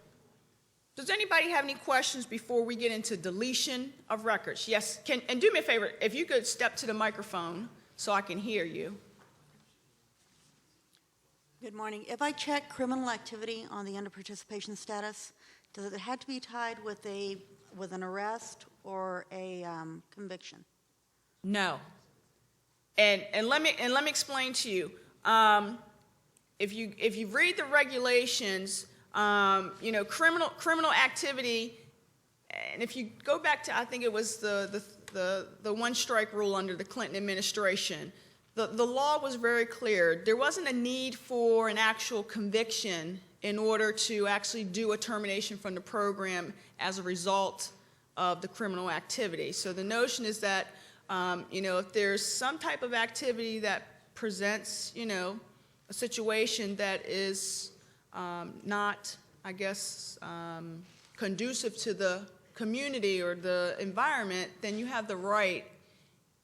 Does anybody have any questions before we get into deletion of records? Yes, and do me a favor, if you could step to the microphone so I can hear you. Good morning. If I check criminal activity on the under participation status, does it have to be tied with an arrest or a conviction? No. And let me explain to you. If you read the regulations, criminal activity, and if you go back to, I think it was the one strike rule under the Clinton administration. The law was very clear. There wasn't a need for an actual conviction in order to actually do a termination from the program as a result of the criminal activity. So the notion is that, if there's some type of activity that presents, a situation that is not, conducive to the community or the environment, then you have the right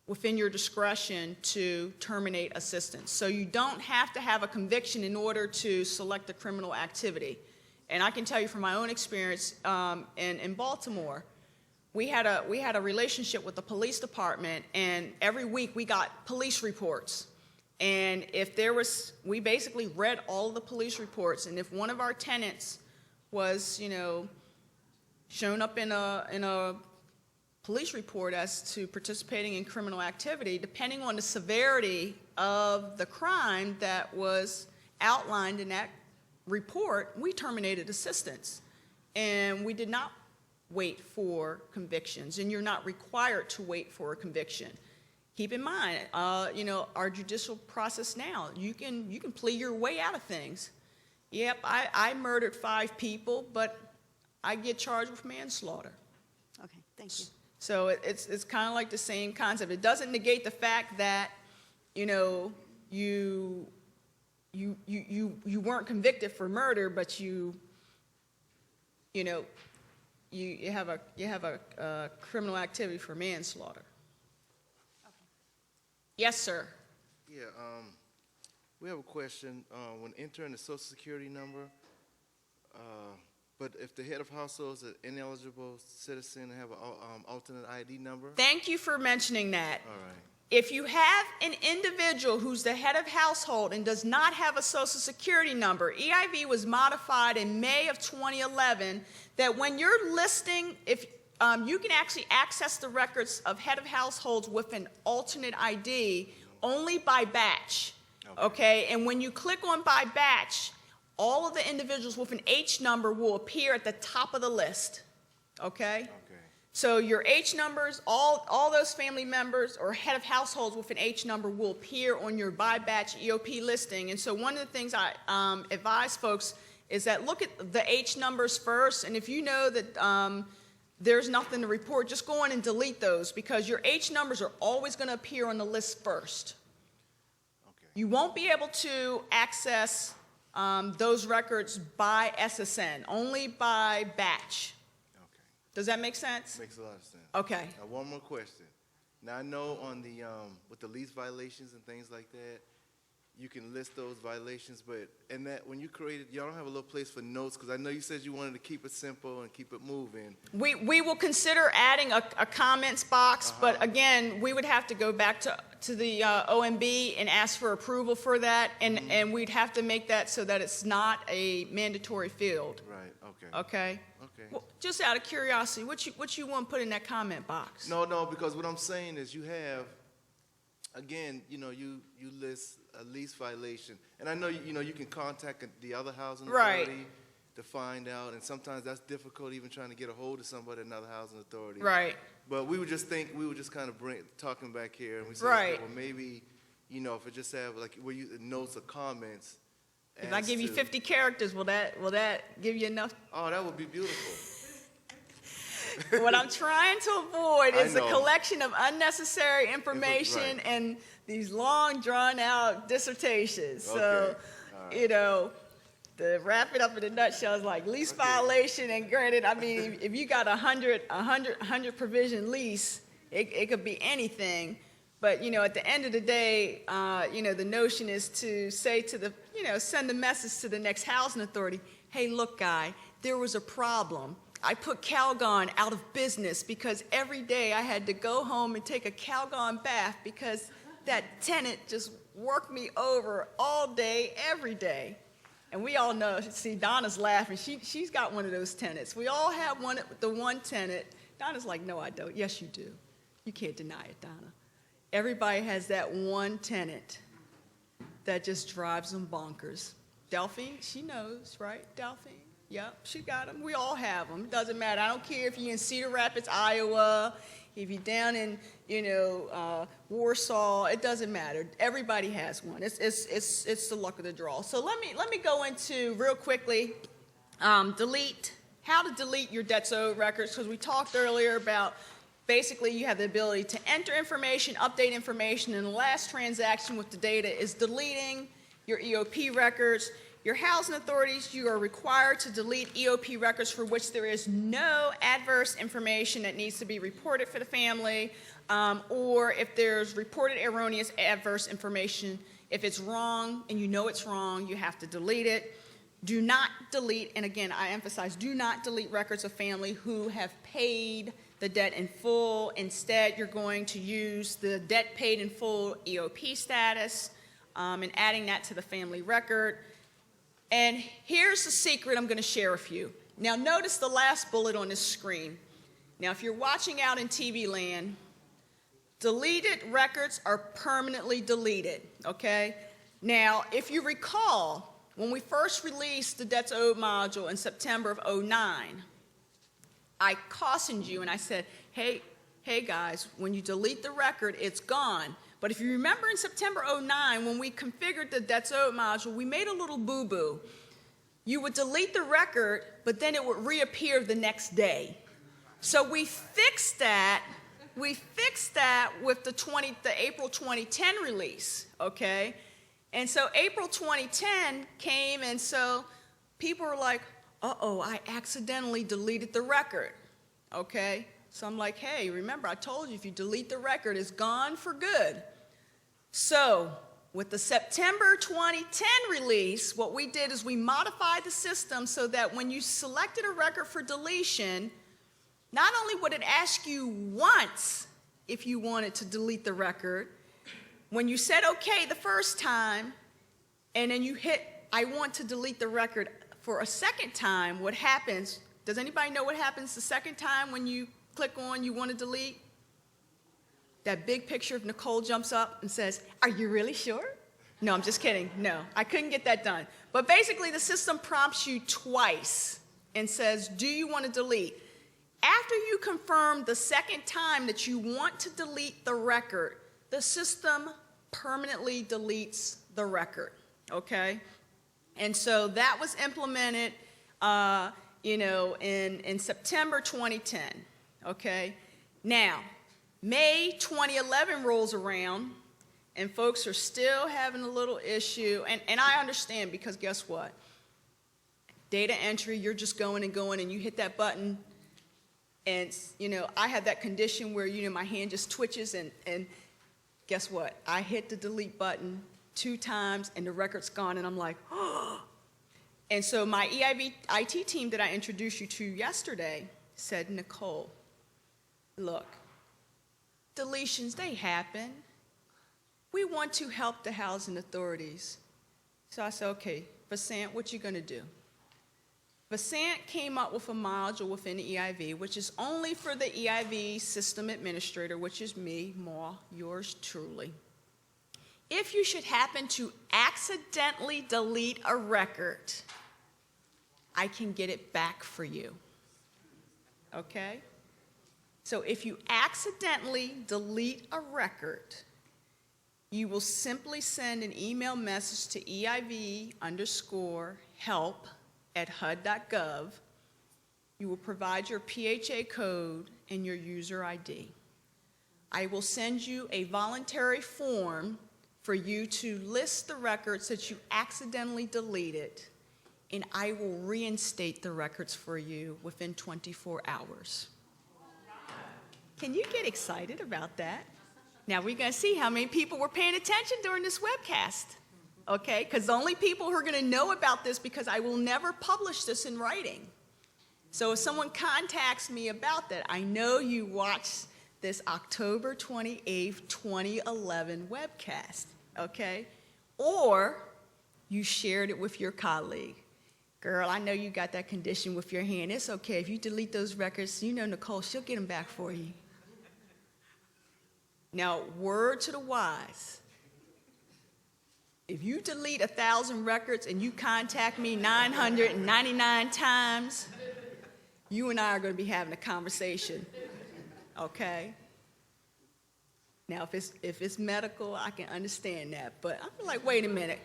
within your discretion to terminate assistance. So you don't have to have a conviction in order to select the criminal activity. and I can tell you from my own experience in Baltimore, we had a relationship with the police department, and every week we got police reports. And if there was, we basically read all of the police reports, and if one of our tenants was, shown up in a police report as to participating in criminal activity, depending on the severity of the crime that was outlined in that report, we terminated assistance. And we did not wait for convictions, and you're not required to wait for a conviction. Keep in mind, our judicial process now, you can plea your way out of things. Yep, I murdered 5 people, but I get charged with manslaughter. Okay, thank you. So it's kind of like the same concept. It doesn't negate the fact that, you weren't convicted for murder, but you have a criminal activity for manslaughter. Okay. Yes, sir. Yeah, we have a question. When entering the Social Security number, but if the head of household is an ineligible citizen and have an alternate ID number? Thank you for mentioning that. All right. If you have an individual who's the head of household and does not have a Social Security number, EIV was modified in May of 2011 that when you're listing, if you can actually access the records of head of households with an alternate ID only by batch, okay? And when you click on by batch, all of the individuals with an H number will appear at the top of the list, okay? Okay. So your H numbers, all those family members or head of households with an H number will appear on your by batch EOP listing. And so one of the things I advise folks is that look at the H numbers first, and if you know that there's nothing to report, just go in and delete those, because your H numbers are always going to appear on the list first. Okay. You won't be able to access those records by SSN, only by batch. Okay. Does that make sense? Makes a lot of sense. Okay. Now, one more question. Now, I know on the, with the lease violations and things like that, you can list those violations, but in that, when you created, y'all don't have a little place for notes, because I know you said you wanted to keep it simple and keep it moving. We will consider adding a comments box, but again, we would have to go back to the OMB and ask for approval for that, and we'd have to make that so that it's not a mandatory field. Right, okay. Okay? Okay. Well, just out of curiosity, what you want to put in that comment box? No, because what I'm saying is you have, again, you list a lease violation, and I know you can contact the other housing authority to find out, and sometimes that's difficult, even trying to get a hold of somebody at another housing authority. Right. But we were just kind of talking back here, and we said, Right. okay, well, maybe if it just have like where you notes or comments. If I as give you to- 50 characters, will that give you enough? Oh, that would be beautiful. What I'm trying to avoid is the I know. collection of unnecessary information right. and these long, drawn-out dissertations. So, Okay. All right. to wrap it up in a nutshell, is like lease violation, and granted, I mean, if you got a 100 provision lease, it could be anything. But, at the end of the day, the notion is to say to the, send a message to the next housing authority, hey, look, guy, there was a problem. I put Calgon out of business because every day I had to go home and take a Calgon bath because that tenant just worked me over all day, every day. And we all know, see, Donna's laughing. She's got one of those tenants. We all have the one tenant. Donna's like, no, I don't. Yes, you do. You can't deny it, Donna. Everybody has that one tenant that just drives them bonkers. Delphine, she knows, right? Delphine? Yep, she got them. We all have them. Doesn't matter. I don't care if you're in Cedar Rapids, Iowa, if you're down in, Warsaw. It doesn't matter. Everybody has one. It's the luck of the draw. So let me go into real quickly how to delete your debts owed records, because we talked earlier about basically you have the ability to enter information, update information, and the last transaction with the data is deleting your EOP records. Your housing authorities, you are required to delete EOP records for which there is no adverse information that needs to be reported for the family, or if there's reported erroneous adverse information, if it's wrong and you know it's wrong, you have to delete it. do not delete, and again, I emphasize, do not delete records of family who have paid the debt in full. Instead, you're going to use the debt paid in full EOP status and adding that to the family record. And here's the secret I'm going to share with you. Now, notice the last bullet on this screen. Now, if you're watching out in TV land, deleted records are permanently deleted, okay? Now, if you recall, when we first released the Debts Owed module in September of '09, I cautioned you and I said, hey guys, when you delete the record, it's gone. But if you remember in September '09, when we configured the Debts Owed module, we made a little boo-boo. You would delete the record, but then it would reappear the next day. So we fixed that. We fixed that with the April 2010 release, okay? And so April 2010 came, and so people were like, uh-oh, I accidentally deleted the record, okay? So I'm like, hey, remember, I told you if you delete the record, it's gone for good. So with the September 2010 release, what we did is we modified the system so that when you selected a record for deletion, not only would it ask you once if you wanted to delete the record, when you said okay the first time, and then you hit I want to delete the record for a second time, what happens, does anybody know what happens the second time when you click on you want to delete? That big picture of Nicole jumps up and says, are you really sure? No, I'm just kidding. No, I couldn't get that done. But basically the system prompts you twice and says, do you want to delete? After you confirm the second time that you want to delete the record, the system permanently deletes the record, okay? And so that was implemented, in September 2010, okay? Now, May 2011 rolls around, and folks are still having a little issue, and I understand because guess what? Data entry, you're just going, and you hit that button, and, I have that condition where, my hand just twitches, and guess what? I hit the delete button 2 times, and the record's gone, and I'm like, oh. And so my EIV IT team that I introduced you to yesterday said, Nicole, look, deletions, they happen. We want to help the housing authorities. So I said, okay, Vasant, what you gonna do? Vasant came up with a module within the EIV, which is only for the EIV system administrator, which is me, Ma, yours truly. If you should happen to accidentally delete a record, I can get it back for you, okay? So if you accidentally delete a record, you will simply send an email message to EIV_help@HUD.gov. You will provide your PHA code and your user ID. I will send you a voluntary form for you to list the records that you accidentally deleted, and I will reinstate the records for you within 24 hours. Can you get excited about that? Now we're going to see how many people were paying attention during this webcast, okay? Because the only people who are going to know about this, because I will never publish this in writing. So if someone contacts me about that, I know you watched this October 28th, 2011 webcast, okay? Or you shared it with your colleague. Girl, I know you got that condition with your hand. It's okay. If you delete those records, Nicole, she'll get them back for you. Now, word to the wise. If you delete 1,000 records and you contact me 999 times, you and I are going to be having a conversation, okay? Now, if it's medical, I can understand that, but I'm like, wait a minute.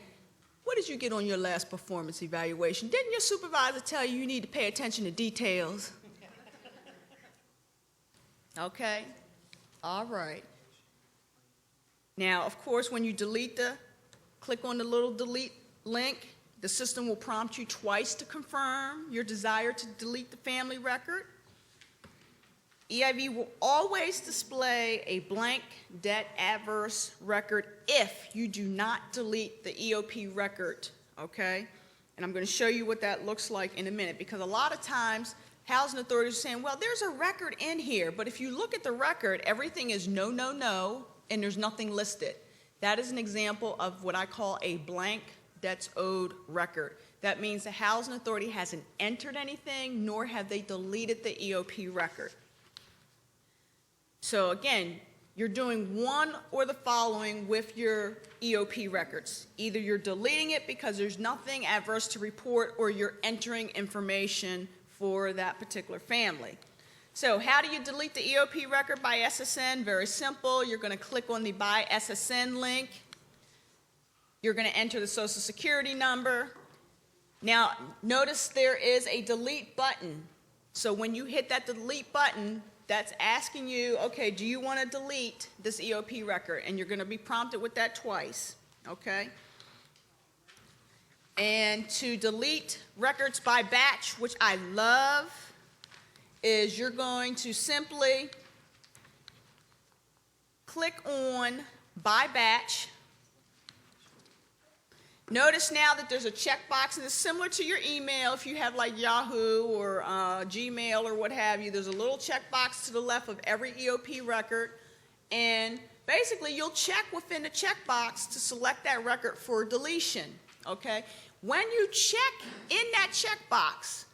What did you get on your last performance evaluation? Didn't your supervisor tell you need to pay attention to details? Okay, all right. Now, of course, when you click on the little delete link, the system will prompt you twice to confirm your desire to delete the family record. EIV will always display a blank debt adverse record if you do not delete the EOP record, okay? And I'm going to show you what that looks like in a minute, because a lot of times housing authorities are saying, well, there's a record in here, but if you look at the record, everything is no, no, no, and there's nothing listed. That is an example of what I call a blank debts owed record. That means the housing authority hasn't entered anything, nor have they deleted the EOP record. So again, you're doing one or the following with your EOP records. Either you're deleting it because there's nothing adverse to report, or you're entering information for that particular family. So how do you delete the EOP record by SSN? Very simple. You're going to click on the By SSN link. You're going to enter the Social Security number. Now, notice there is a delete button. So when you hit that delete button, that's asking you, okay, do you want to delete this EOP record? And you're going to be prompted with that twice, okay? And to delete records by batch, which I love, is you're going to simply click on By Batch. Notice now that there's a checkbox, and it's similar to your email. If you have like Yahoo or Gmail or what have you, there's a little checkbox to the left of every EOP record, and basically you'll check within the checkbox to select that record for deletion, okay? When you check in that checkbox,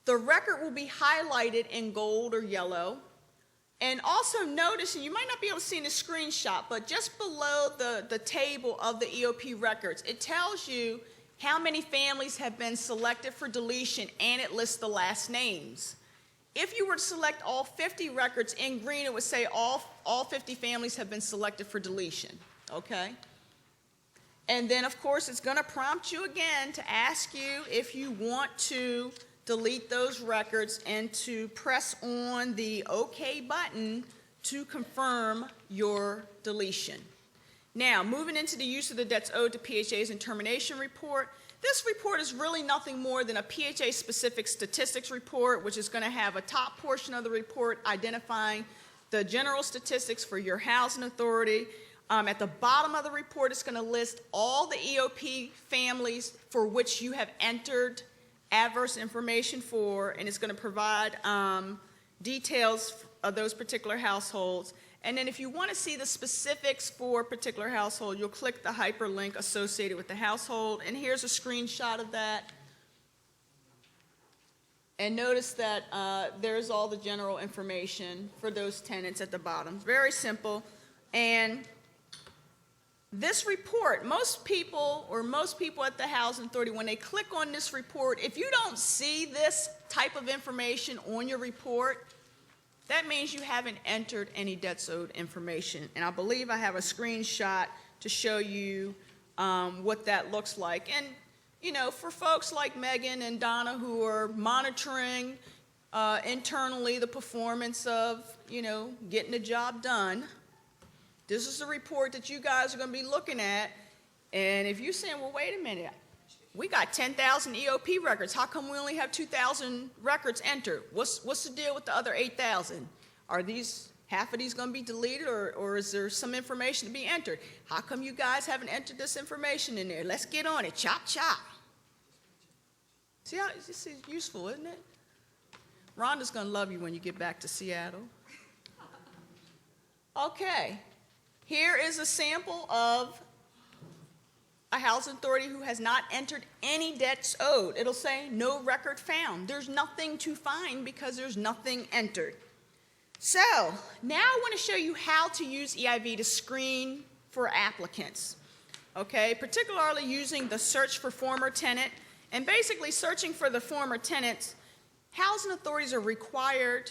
the record will be highlighted in gold or yellow. And also notice, and you might not be able to see in the screenshot, but just below the table of the EOP records, it tells you how many families have been selected for deletion, and it lists the last names. If you were to select all 50 records in green, it would say all 50 families have been selected for deletion, okay? And then, of course, it's going to prompt you again to ask you if you want to delete those records and to press on the OK button to confirm your deletion. Now, moving into the use of the debts owed to PHAs and termination report. This report is really nothing more than a PHA-specific statistics report, which is going to have a top portion of the report identifying the general statistics for your housing authority. At the bottom of the report, it's going to list all the EOP families for which you have entered adverse information for, and it's going to provide details of those particular households. And then if you want to see the specifics for a particular household, you'll click the hyperlink associated with the household, and here's a screenshot of that. And notice that there's all the general information for those tenants at the bottom. Very simple. And this report, most people at the housing authority, when they click on this report, if you don't see this type of information on your report, that means you haven't entered any debts owed information. And I believe I have a screenshot to show you what that looks like. And, you know, for folks like Megan and Donna who are monitoring internally the performance of, you know, getting the job done, this is a report that you guys are going to be looking at. And if you're saying, well, wait a minute, we got 10,000 EOP records. How come we only have 2,000 records entered? What's the deal with the other 8,000? Are half of these going to be deleted, or is there some information to be entered? How come you guys haven't entered this information in there? Let's get on it. Chop, chop. See how this is useful, isn't it? Rhonda's going to love you when you get back to Seattle. Okay. Here is a sample of a housing authority who has not entered any debts owed. It'll say no record found. There's nothing to find because there's nothing entered. So now I want to show you how to use EIV to screen for applicants, okay, particularly using the search for former tenant. And basically searching for the former tenants, housing authorities are required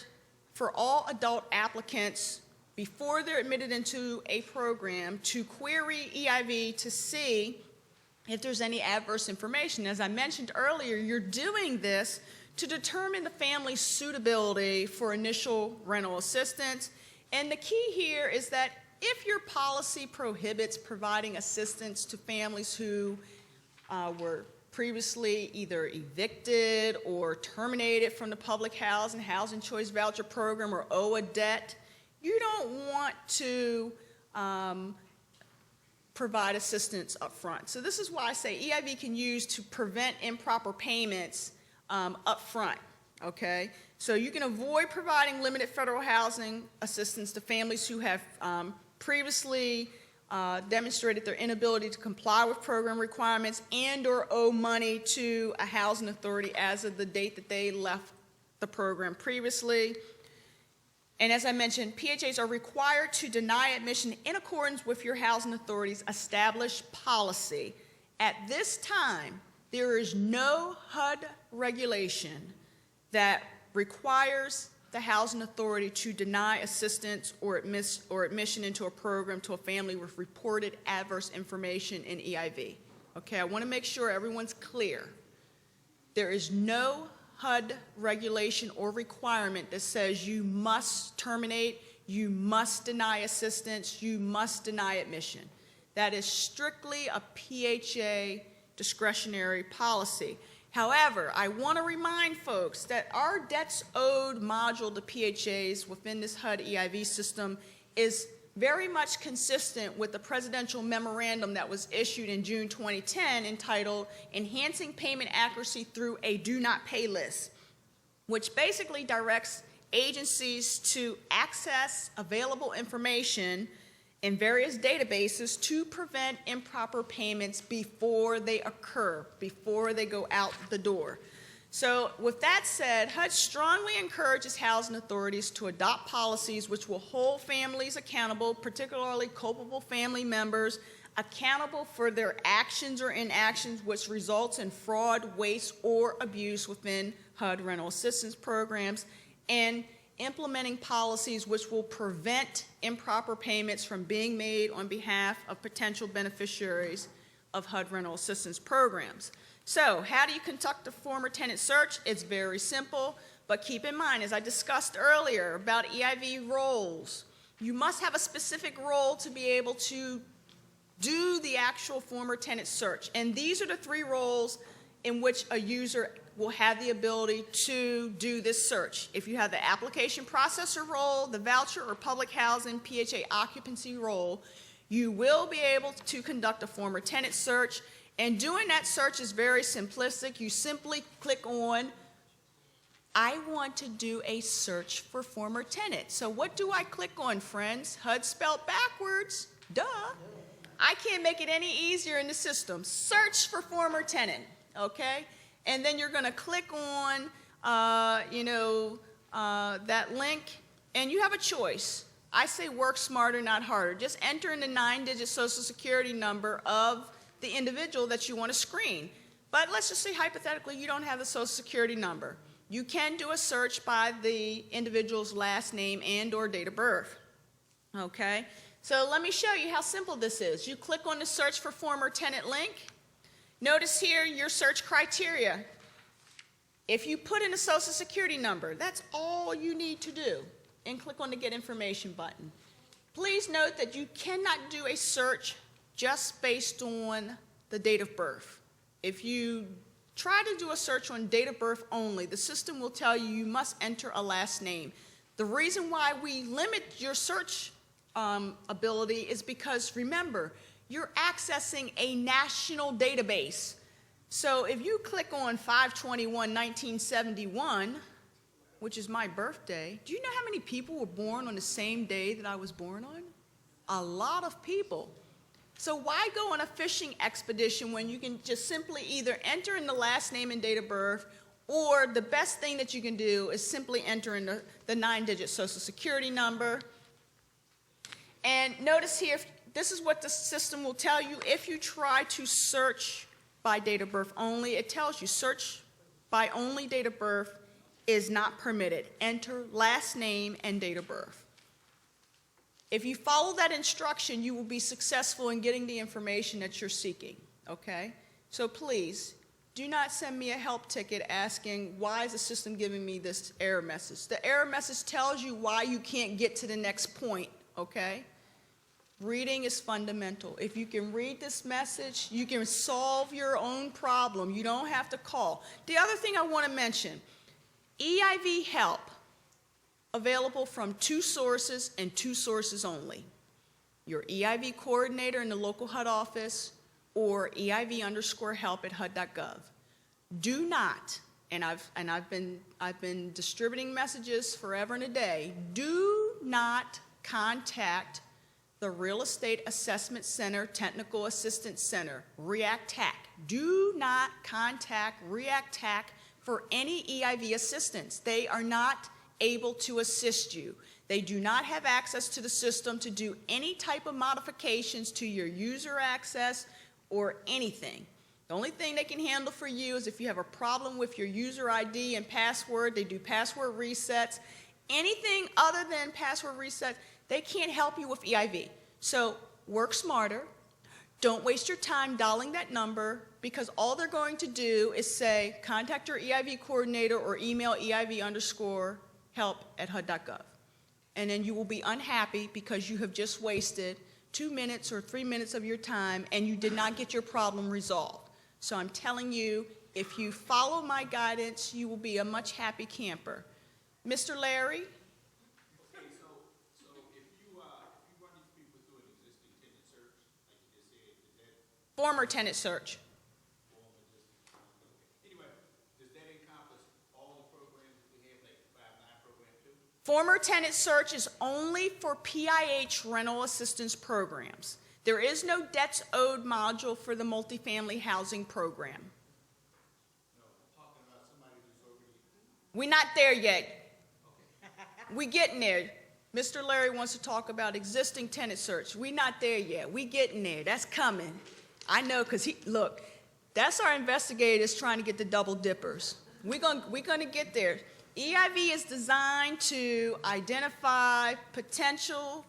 for all adult applicants before they're admitted into a program to query EIV to see if there's any adverse information. As I mentioned earlier, you're doing this to determine the family's suitability for initial rental assistance. And the key here is that if your policy prohibits providing assistance to families who were previously either evicted or terminated from the public housing choice voucher program, or owe a debt, you don't want to provide assistance up front. So this is why I say EIV can use to prevent improper payments up front, okay? So you can avoid providing limited federal housing assistance to families who have previously demonstrated their inability to comply with program requirements and or owe money to a housing authority as of the date that they left the program previously. And as I mentioned, PHAs are required to deny admission in accordance with your housing authority's established policy. At this time, there is no HUD regulation that requires the housing authority to deny assistance or admission into a program to a family with reported adverse information in EIV. Okay, I want to make sure everyone's clear. There is no HUD regulation or requirement that says you must terminate, you must deny assistance, you must deny admission. That is strictly a PHA discretionary policy. However, I want to remind folks that our debts owed module to PHAs within this HUD EIV system is very much consistent with the presidential memorandum that was issued in June 2010 entitled Enhancing Payment Accuracy Through a Do Not Pay List, which basically directs agencies to access available information in various databases to prevent improper payments before they occur, before they go out the door. So with that said, HUD strongly encourages housing authorities to adopt policies which will hold families accountable, particularly culpable family members, accountable for their actions or inactions which results in fraud, waste, or abuse within HUD rental assistance programs, and implementing policies which will prevent improper payments from being made on behalf of potential beneficiaries of HUD rental assistance programs. So how do you conduct a former tenant search? It's very simple, but keep in mind, as I discussed earlier about EIV roles, you must have a specific role to be able to do the actual former tenant search. And these are the three roles in which a user will have the ability to do this search. If you have the application processor role, the voucher or public housing PHA occupancy role, you will be able to conduct a former tenant search. And doing that search is very simplistic. You simply click on, I want to do a search for former tenant. So what do I click on, friends? HUD spelled backwards, duh. I can't make it any easier in the system. Search for former tenant, okay? And then you're going to click on, that link, and you have a choice. I say work smarter, not harder. Just enter in the 9-digit social security number of the individual that you want to screen. But let's just say hypothetically you don't have the social security number. You can do a search by the individual's last name and or date of birth, okay? So let me show you how simple this is. You click on the search for former tenant link. Notice here your search criteria. If you put in a social security number, that's all you need to do, and click on the Get Information button. Please note that you cannot do a search just based on the date of birth. If you try to do a search on date of birth only, the system will tell you you must enter a last name. The reason why we limit your search ability is because, remember, you're accessing a national database. So if you click on 5/21/1971, which is my birthday, do you know how many people were born on the same day that I was born on? A lot of people. So why go on a fishing expedition when you can just simply either enter in the last name and date of birth, or the best thing that you can do is simply enter in the 9-digit social security number. And notice here, this is what the system will tell you if you try to search by date of birth only. It tells you search by only date of birth is not permitted. Enter last name and date of birth. If you follow that instruction, you will be successful in getting the information that you're seeking, okay? So please, do not send me a help ticket asking, why is the system giving me this error message? The error message tells you why you can't get to the next point, okay? Reading is fundamental. If you can read this message, you can solve your own problem. You don't have to call. The other thing I want to mention, EIV help available from 2 sources and 2 sources only. your EIV coordinator in the local HUD office, or EIV_help at HUD.gov. Do not, and I've been distributing messages forever and a day, do not contact the Real Estate Assessment Center Technical Assistance Center, REACT-TAC. Do not contact REACT-TAC for any EIV assistance. They are not able to assist you. They do not have access to the system to do any type of modifications to your user access or anything. The only thing they can handle for you is if you have a problem with your user ID and password. They do password resets. Anything other than password resets, they can't help you with EIV. So work smarter. Don't waste your time dialing that number, because all they're going to do is say, contact your EIV coordinator or email EIV_help@HUD.gov. And then you will be unhappy because you have just wasted 2 minutes or 3 minutes of your time and you did not get your problem resolved. So I'm telling you, if you follow my guidance, you will be a much happy camper. Mr. Larry? Okay, so if you run these people through an existing tenant search, like you just said, Former tenant search. anyway, does that encompass all the programs that we have, like the 5-9 program too? Former tenant search is only for PIH rental assistance programs. There is no debts owed module for the multifamily housing program. No, I'm talking about somebody who's already. We're not there yet. We getting there. Mr. Larry wants to talk about existing tenant search. We're not there yet. We getting there. That's coming. I know, because look, that's our investigators trying to get the double dippers. We're gonna get there. EIV is designed to identify potential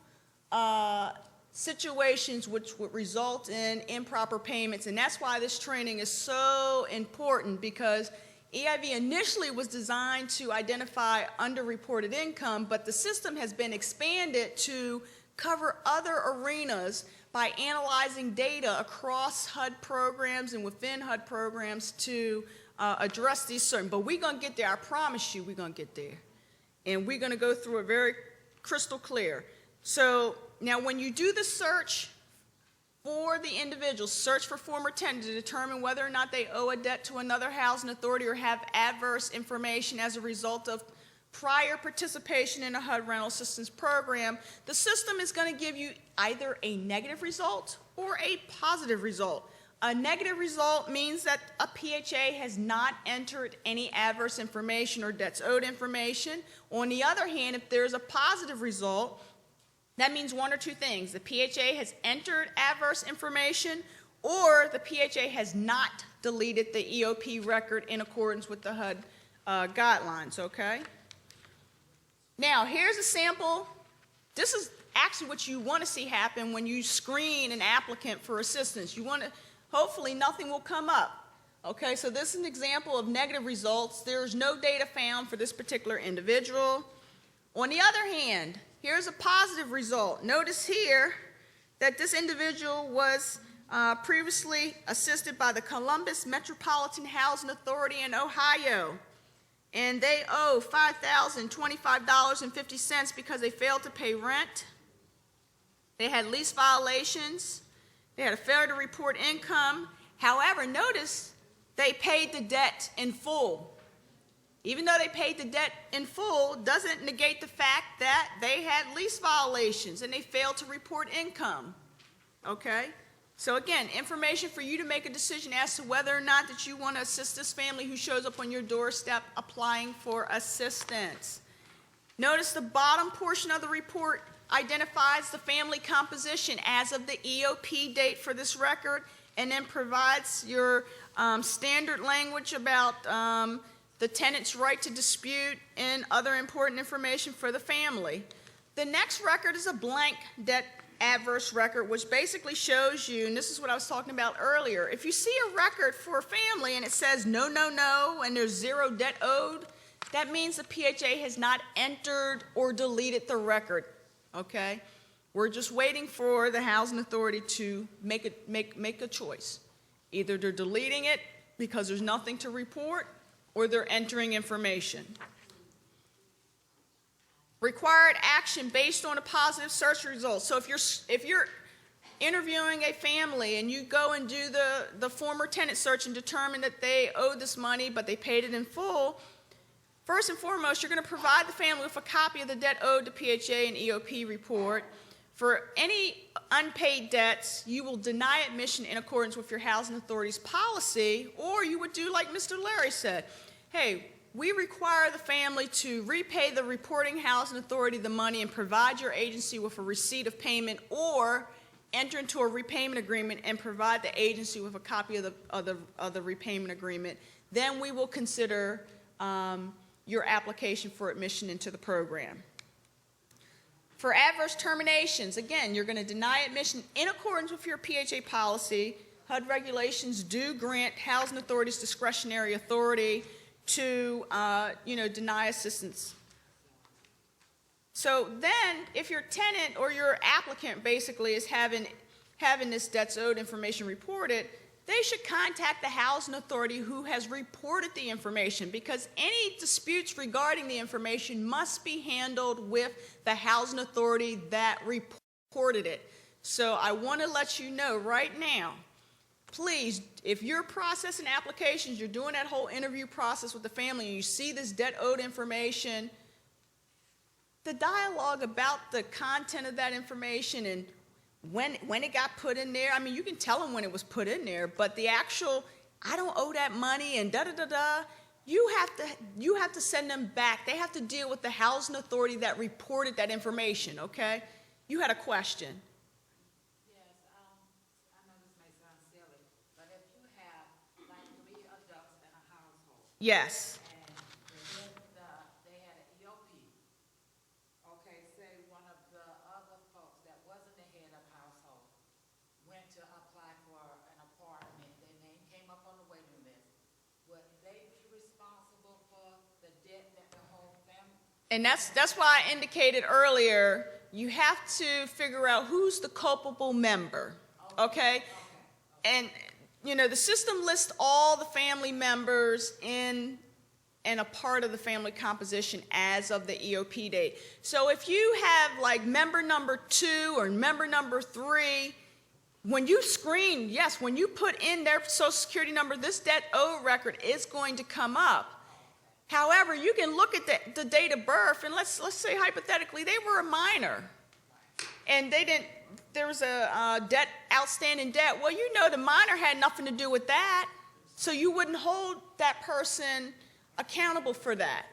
situations which would result in improper payments, and that's why this training is so important, because EIV initially was designed to identify underreported income, but the system has been expanded to cover other arenas by analyzing data across HUD programs and within HUD programs to address these certain. But we're going to get there. I promise you we're going to get there. And we're going to go through it very crystal clear. So now when you do the search for the individual, search for former tenant to determine whether or not they owe a debt to another housing authority or have adverse information as a result of prior participation in a HUD rental assistance program, the system is going to give you either a negative result or a positive result. A negative result means that a PHA has not entered any adverse information or debts owed information. On the other hand, if there's a positive result, that means one or two things. The PHA has entered adverse information, or the PHA has not deleted the EOP record in accordance with the HUD guidelines, okay? Now, here's a sample. This is actually what you want to see happen when you screen an applicant for assistance. You want to, hopefully nothing will come up. Okay, so this is an example of negative results. There's no data found for this particular individual. On the other hand, here's a positive result. Notice here that this individual was previously assisted by the Columbus Metropolitan Housing Authority in Ohio, and they owe $5,025.50 because they failed to pay rent. They had lease violations. They had a failure to report income. However, notice they paid the debt in full. Even though they paid the debt in full, doesn't negate the fact that they had lease violations and they failed to report income. Okay? So again, information for you to make a decision as to whether or not that you want to assist this family who shows up on your doorstep applying for assistance. Notice the bottom portion of the report identifies the family composition as of the EOP date for this record, and then provides your standard language about the tenant's right to dispute and other important information for the family. The next record is a blank debt adverse record, which basically shows you, and this is what I was talking about earlier, if you see a record for a family and it says no, no, no, and there's zero debt owed, that means the PHA has not entered or deleted the record, okay? We're just waiting for the housing authority to make a choice. Either they're deleting it because there's nothing to report, or they're entering information. Required action based on a positive search result. So if you're interviewing a family and you go and do the former tenant search and determine that they owe this money but they paid it in full, first and foremost, you're going to provide the family with a copy of the debt owed to PHA and EOP report. For any unpaid debts, you will deny admission in accordance with your housing authority's policy, or you would do like Mr. Larry said. Hey, we require the family to repay the reporting housing authority the money and provide your agency with a receipt of payment, or enter into a repayment agreement and provide the agency with a copy of the repayment agreement. Then we will consider your application for admission into the program. For adverse terminations, again, you're going to deny admission in accordance with your PHA policy. HUD regulations do grant housing authorities discretionary authority to, deny assistance. So then, if your tenant or your applicant basically is having this debts owed information reported, they should contact the housing authority who has reported the information, because any disputes regarding the information must be handled with the housing authority that reported it. So I want to let you know right now, please, if you're processing applications, you're doing that whole interview process with the family, and you see this debt owed information, the dialogue about the content of that information and when it got put in there, I mean, you can tell them when it was put in there, but the actual, I don't owe that money and da-da-da-da, you have to send them back. They have to deal with the housing authority that reported that information, okay? You had a question. Yes, I know this may sound silly, but if you have like 3 adults in a household. Yes. And they had an EOP. Okay, say one of the other folks that wasn't the head of household went to apply for an apartment, their name came up on the waiting list. Would they be responsible for the debt that the whole family? And that's why I indicated earlier, you have to figure out who's the culpable member, okay? And, the system lists all the family members in and a part of the family composition as of the EOP date. So if you have like member number 2 or member number 3, when you screen, yes, when you put in their social security number, this debt owed record is going to come up. However, you can look at the date of birth, and let's say hypothetically they were a minor, and there was a outstanding debt. Well, the minor had nothing to do with that, so you wouldn't hold that person accountable for that,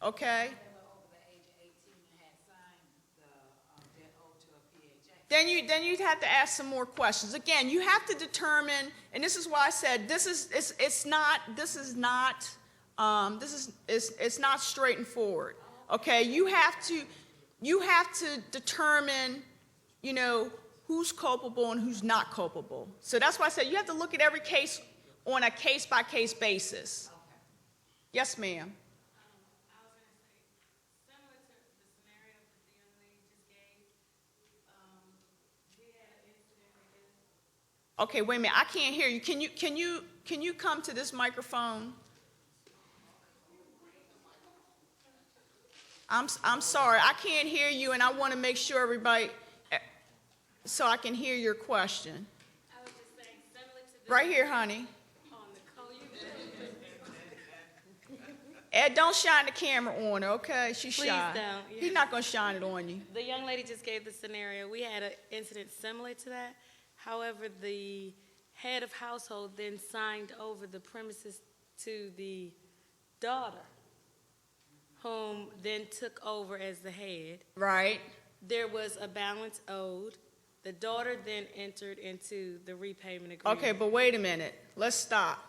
okay? They were over the age of 18 and had signed the debt owed to a PHA. Then you'd have to ask some more questions. Again, you have to determine, and this is why I said it's not straight and forward. Okay, you have to determine, who's culpable and who's not culpable. So that's why I said you have to look at every case on a case-by-case basis. Yes, ma'am. I was going to say, similar to the scenario that the young lady just gave, we had an incident again. Okay, wait a minute. I can't hear you. Can you come to this microphone? I'm sorry. I can't hear you, and I want to make sure everybody, so I can hear your question. I was just saying, similar to the Right here, honey. on the co-unit. Ed, don't shine the camera on her, okay? She's Please shy. don't, yeah. He's not going to shine it on you. The young lady just gave the scenario. We had an incident similar to that. However, the head of household then signed over the premises to the daughter, whom then took over as the head. Right? There was a balance owed. The daughter then entered into the repayment agreement. Okay, but wait a minute. Let's stop.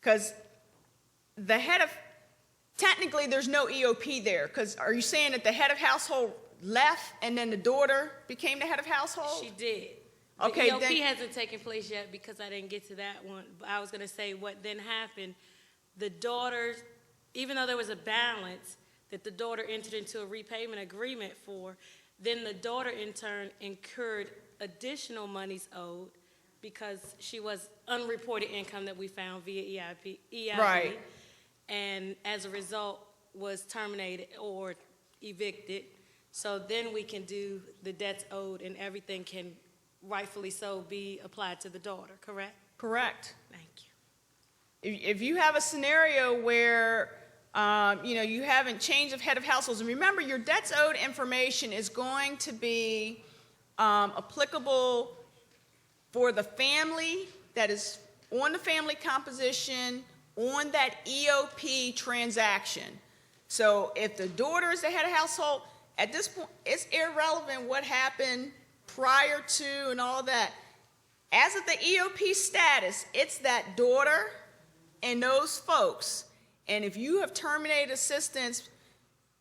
Because the head of, technically there's no EOP there. Because are you saying that the head of household left and then the daughter became the head of household? She did. Okay, the EOP then- hasn't taken place yet because I didn't get to that one. But I was going to say what then happened. The daughter, even though there was a balance that the daughter entered into a repayment agreement for, then the daughter in turn incurred additional monies owed because she was unreported income that we found via EIV. Right. And as a result was terminated or evicted, so then we can do the debts owed and everything can rightfully so be applied to the daughter, correct? Correct. Thank you. If you have a scenario where, you haven't changed of head of households, and remember, your debts owed information is going to be applicable for the family that is on the family composition on that EOP transaction. So if the daughter is the head of household, at this point, it's irrelevant what happened prior to and all that. As of the EOP status, it's that daughter and those folks. And if you have terminated assistance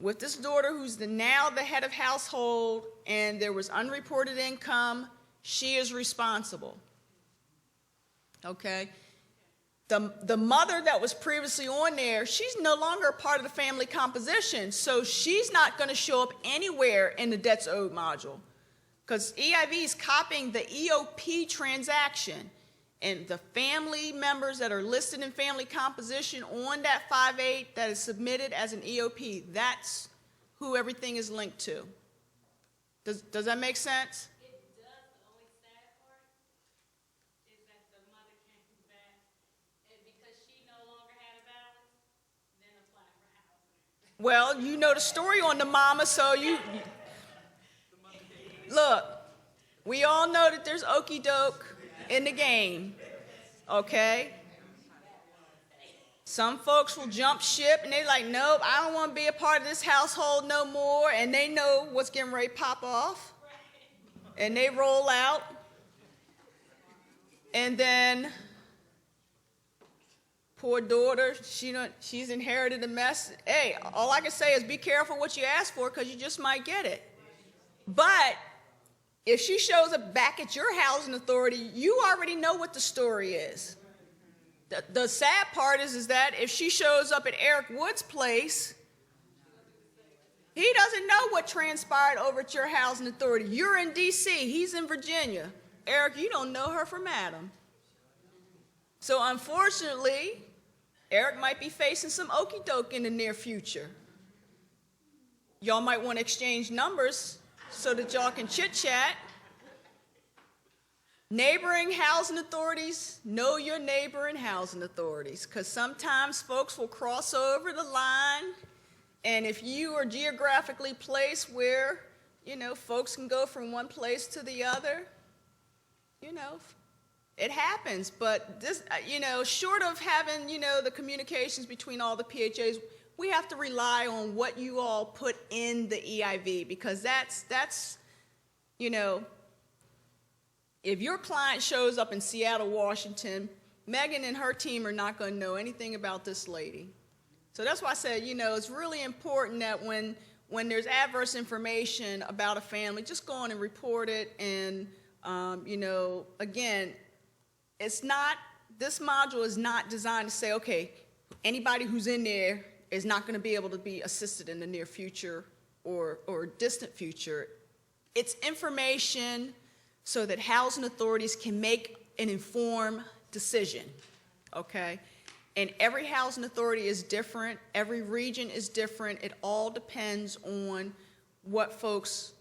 with this daughter who's now the head of household and there was unreported income, she is responsible. Okay? The mother that was previously on there, she's no longer a part of the family composition, so she's not going to show up anywhere in the debts owed module because EIV is copying the EOP transaction, and the family members that are listed in family composition on that 5-8 that is submitted as an EOP, that's who everything is linked to. Does that make sense? It does. The only sad part is that the mother came back and because she no longer had a balance, then applied for housing. Well, you know the story on the mama, so you look, we all know that there's okey doke in the game, okay? Some folks will jump ship and they're like, nope, I don't want to be a part of this household no more, and they know what's getting ready to pop off, and they roll out, and then poor daughter, she's inherited a mess. Hey, all I can say is be careful what you ask for because you just might get it. But if she shows up back at your housing authority, you already know what the story is. The sad part is that if she shows up at Eric Wood's place, he doesn't know what transpired over at your housing authority. You're in D.C., he's in Virginia. Eric, you don't know her from Adam. So unfortunately, Eric might be facing some okey doke in the near future. Y'all might want to exchange numbers so that y'all can chit-chat. Neighboring housing authorities, know your neighboring housing authorities, because sometimes folks will cross over the line, and if you are geographically placed where, folks can go from one place to the other, it happens. But this, short of having, the communications between all the PHAs, we have to rely on what you all put in the EIV, because that's if your client shows up in Seattle, Washington, Megan and her team are not going to know anything about this lady. So that's why I said, it's really important that when there's adverse information about a family, just go on and report it. And, again, this module is not designed to say, okay, anybody who's in there is not going to be able to be assisted in the near future or distant future. It's information so that housing authorities can make an informed decision, okay? And every housing authority is different. Every region is different. It all depends on what folks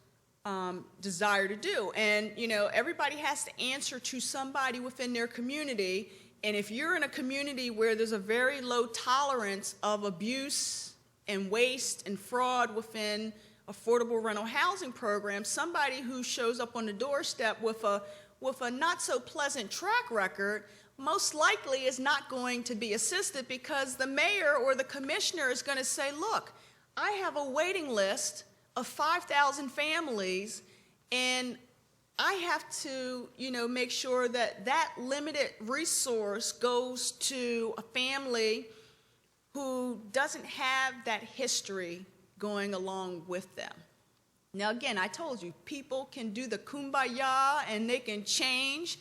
desire to do. And, everybody has to answer to somebody within their community. And if you're in a community where there's a very low tolerance of abuse and waste and fraud within affordable rental housing program, somebody who shows up on the doorstep with a not so pleasant track record most likely is not going to be assisted, because the mayor or the commissioner is going to say, look, I have a waiting list of 5,000 families, and I have to, make sure that limited resource goes to a family who doesn't have that history going along with them. Now, again, I told you, people can do the kumbaya and they can change.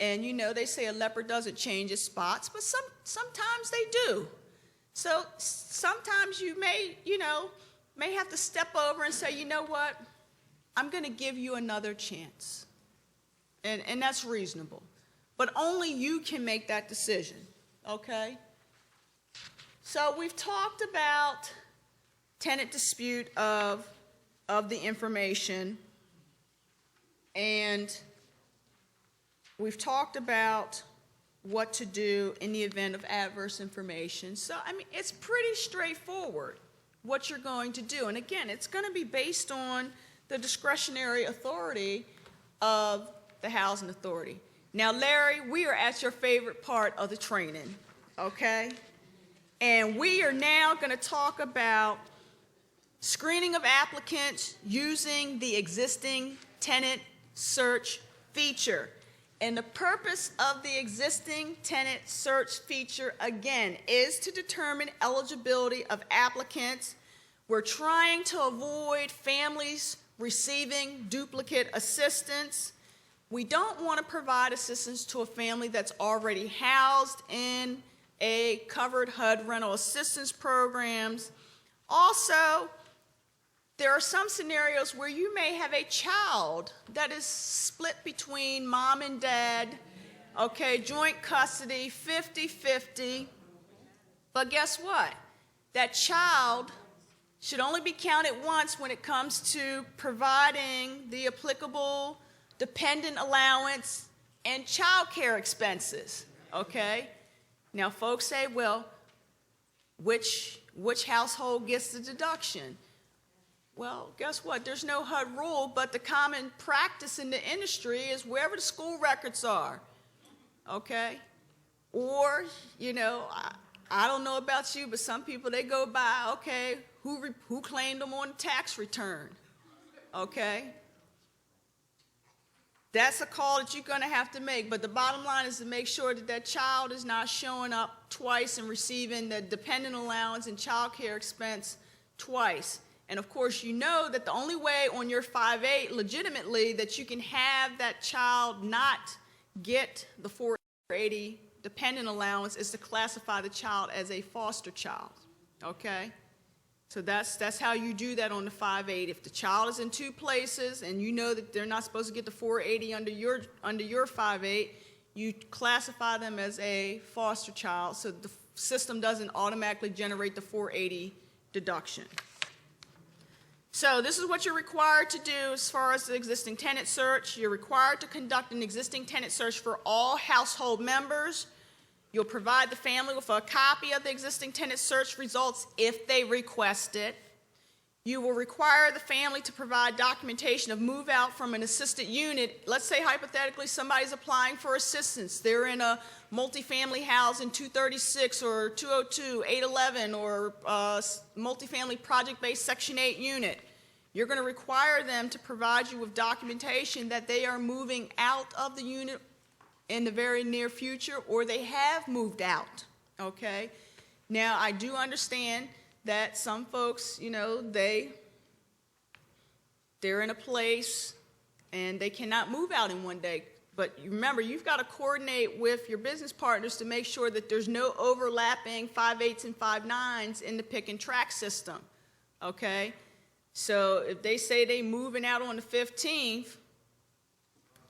And, they say a leopard doesn't change its spots, but sometimes they do. So sometimes you may have to step over and say, you know what, I'm going to give you another chance. And that's reasonable. But only you can make that decision, okay? So we've talked about tenant dispute of the information. And we've talked about what to do in the event of adverse information. So, I mean, it's pretty straightforward what you're going to do. And again, it's going to be based on the discretionary authority of the housing authority. Now, Larry, we are at your favorite part of the training, okay? And we are now going to talk about screening of applicants using the existing tenant search feature. And the purpose of the existing tenant search feature, again, is to determine eligibility of applicants. We're trying to avoid families receiving duplicate assistance. We don't want to provide assistance to a family that's already housed in a covered HUD rental assistance programs. Also, there are some scenarios where you may have a child that is split between mom and dad, okay, joint custody, 50-50. But guess what? That child should only be counted once when it comes to providing the applicable dependent allowance and child care expenses, okay? Now, folks say, well, which household gets the deduction? Well, guess what? There's no HUD rule, but the common practice in the industry is wherever the school records are, okay? Or, you know, I don't know about you, but some people, they go by, okay, who claimed them on the tax return, okay? That's a call that you're going to have to make, but the bottom line is to make sure that that child is not showing up twice and receiving the dependent allowance and child care expense twice. And of course, you know that the only way on your 5/8 legitimately that you can have that child not get the 480 dependent allowance is to classify the child as a foster child, okay? So that's how you do that on the 5/8. If the child is in two places and you know that they're not supposed to get the 480 under your 5/8, you classify them as a foster child so the system doesn't automatically generate the 480 deduction. So this is what you're required to do as far as the existing tenant search. You're required to conduct an existing tenant search for all household members. You'll provide the family with a copy of the existing tenant search results if they request it. You will require the family to provide documentation of move out from an assisted unit. Let's say hypothetically somebody's applying for assistance. They're in a multifamily house in 236 or 202, 811 or multifamily project-based Section 8 unit. You're going to require them to provide you with documentation that they are moving out of the unit in the very near future, or they have moved out, okay? Now, I do understand that some folks, you know, they're in a place and they cannot move out in one day. But remember, you've got to coordinate with your business partners to make sure that there's no overlapping 5/8s and 5/9s in the pick and track system, okay? So if they say they're moving out on the 15th,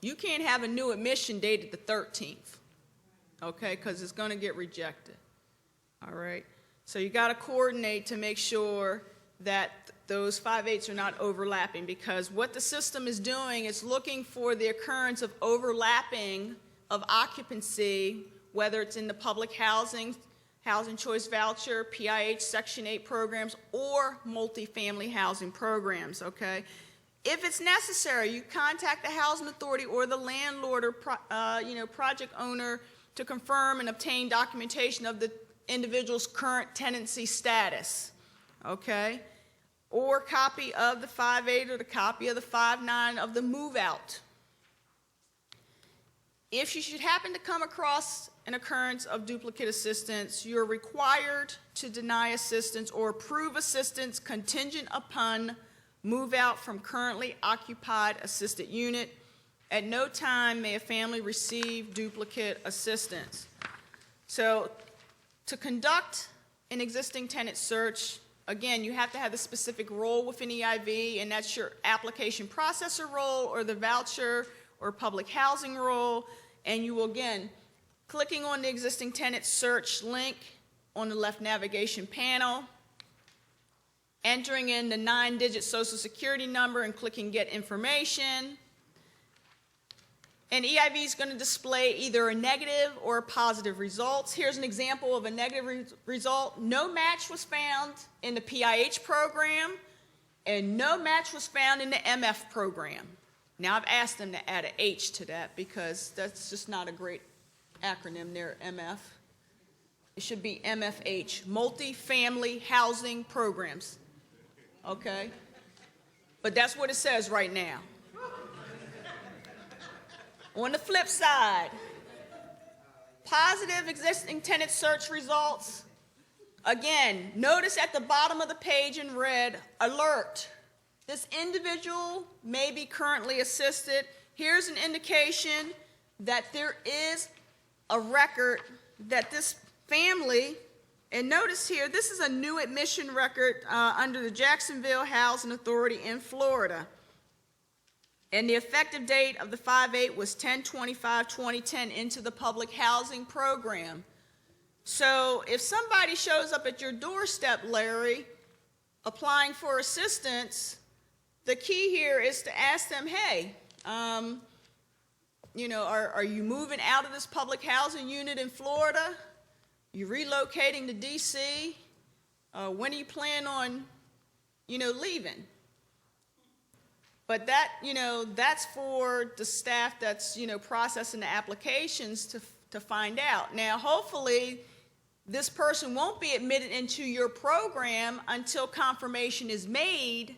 you can't have a new admission dated the 13th, okay, because it's going to get rejected, all right? So you got to coordinate to make sure that those 5/8s are not overlapping, because what the system is doing is looking for the occurrence of overlapping of occupancy, whether it's in the public housing choice voucher, PIH Section 8 programs, or multifamily housing programs, okay? If it's necessary, you contact the housing authority or the landlord or project owner to confirm and obtain documentation of the individual's current tenancy status, okay? Or copy of the 5/8 or the copy of the 5/9 of the move out. If you should happen to come across an occurrence of duplicate assistance, you're required to deny assistance or approve assistance contingent upon move out from currently occupied assisted unit. At no time may a family receive duplicate assistance. So to conduct an existing tenant search, again, you have to have the specific role within EIV, and that's your application processor role or the voucher or public housing role. And you will, again, clicking on the existing tenant search link on the left navigation panel, entering in the 9-digit social security number and clicking get information. And EIV is going to display either a negative or a positive results. Here's an example of a negative result. No match was found in the PIH program, and no match was found in the MF program. Now, I've asked them to add an H to that because that's just not a great acronym there, MF. It should be MFH, Multi-Family Housing Programs. Okay? But that's what it says right now. On the flip side, positive existing tenant search results. Again, notice at the bottom of the page in red, alert. This individual may be currently assisted. Here's an indication that there is a record that this family, and notice here, this is a new admission record under the Jacksonville Housing Authority in Florida. And the effective date of the 5/8 was 10/25/2010 into the public housing program. So if somebody shows up at your doorstep, Larry, applying for assistance, the key here is to ask them, hey, you know, are you moving out of this public housing unit in Florida? You relocating to DC? When are you planning on, you know, leaving? But that, you know, that's for the staff that's, you know, processing the applications to find out. Now, hopefully, this person won't be admitted into your program until confirmation is made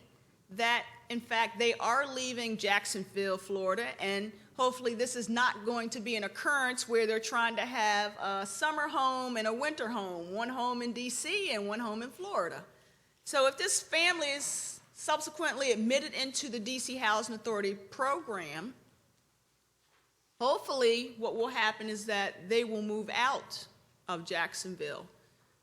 that, in fact, they are leaving Jacksonville, Florida, and hopefully this is not going to be an occurrence where they're trying to have a summer home and a winter home, one home in DC and one home in Florida. So if this family is subsequently admitted into the DC Housing Authority program, hopefully what will happen is that they will move out of Jacksonville.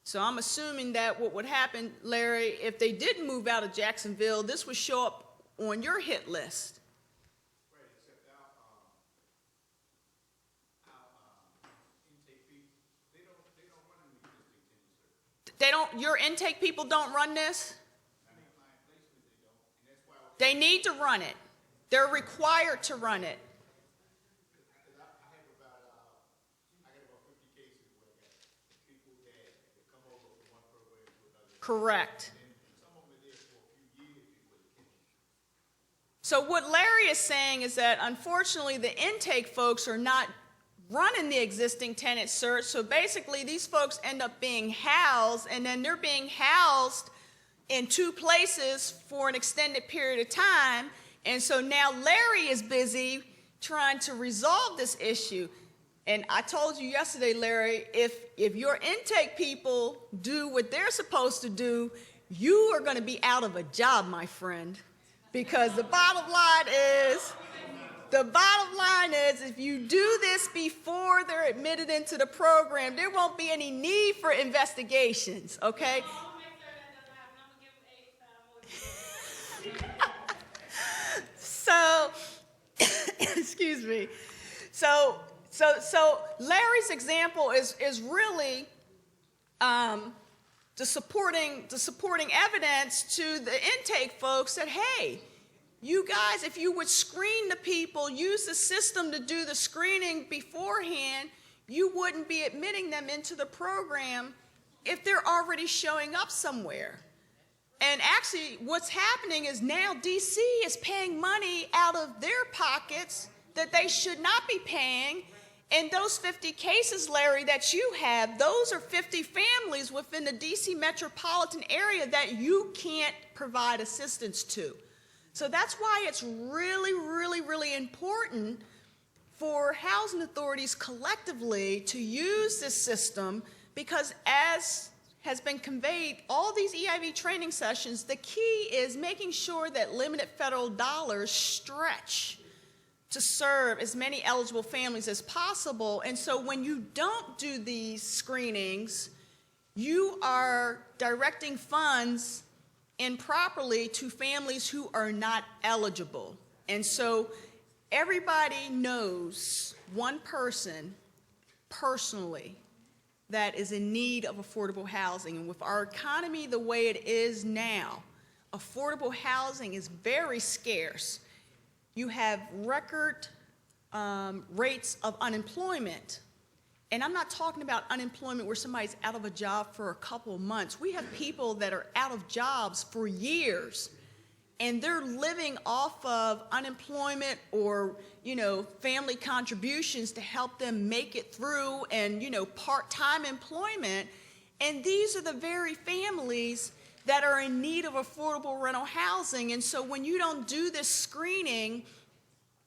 So I'm assuming that what would happen, Larry, if they didn't move out of Jacksonville, this would show up on your hit list. Right, except our intake people, they don't run an existing tenant search. Your intake people don't run this? They need to run it. They're required to run it. I have about 50 cases where I got people that come over from one program to another. Correct. And some of them are there for a few years before they finish. So what Larry is saying is that unfortunately the intake folks are not running the existing tenant search. So basically these folks end up being housed, and then they're being housed in two places for an extended period of time. And so now Larry is busy trying to resolve this issue. And I told you yesterday, Larry, if your intake people do what they're supposed to do, you are going to be out of a job, my friend. Because the bottom line is, if you do this before they're admitted into the program, there won't be any need for investigations, okay? So, excuse me. So Larry's example is really the supporting evidence to the intake folks that, hey, you guys, if you would screen the people, use the system to do the screening beforehand, you wouldn't be admitting them into the program if they're already showing up somewhere. And actually, what's happening is now DC is paying money out of their pockets that they should not be paying. And those 50 cases, Larry, that you have, those are 50 families within the DC metropolitan area that you can't provide assistance to. So that's why it's really, really, really important for housing authorities collectively to use this system, because as has been conveyed, all these EIV training sessions, the key is making sure that limited federal dollars stretch to serve as many eligible families as possible. And so when you don't do these screenings, you are directing funds improperly to families who are not eligible. And so everybody knows one person personally that is in need of affordable housing. And with our economy the way it is now, affordable housing is very scarce. You have record rates of unemployment. And I'm not talking about unemployment where somebody's out of a job for a couple of months. We have people that are out of jobs for years, and they're living off of unemployment or, family contributions to help them make it through, and, part-time employment. And these are the very families that are in need of affordable rental housing. And so when you don't do this screening,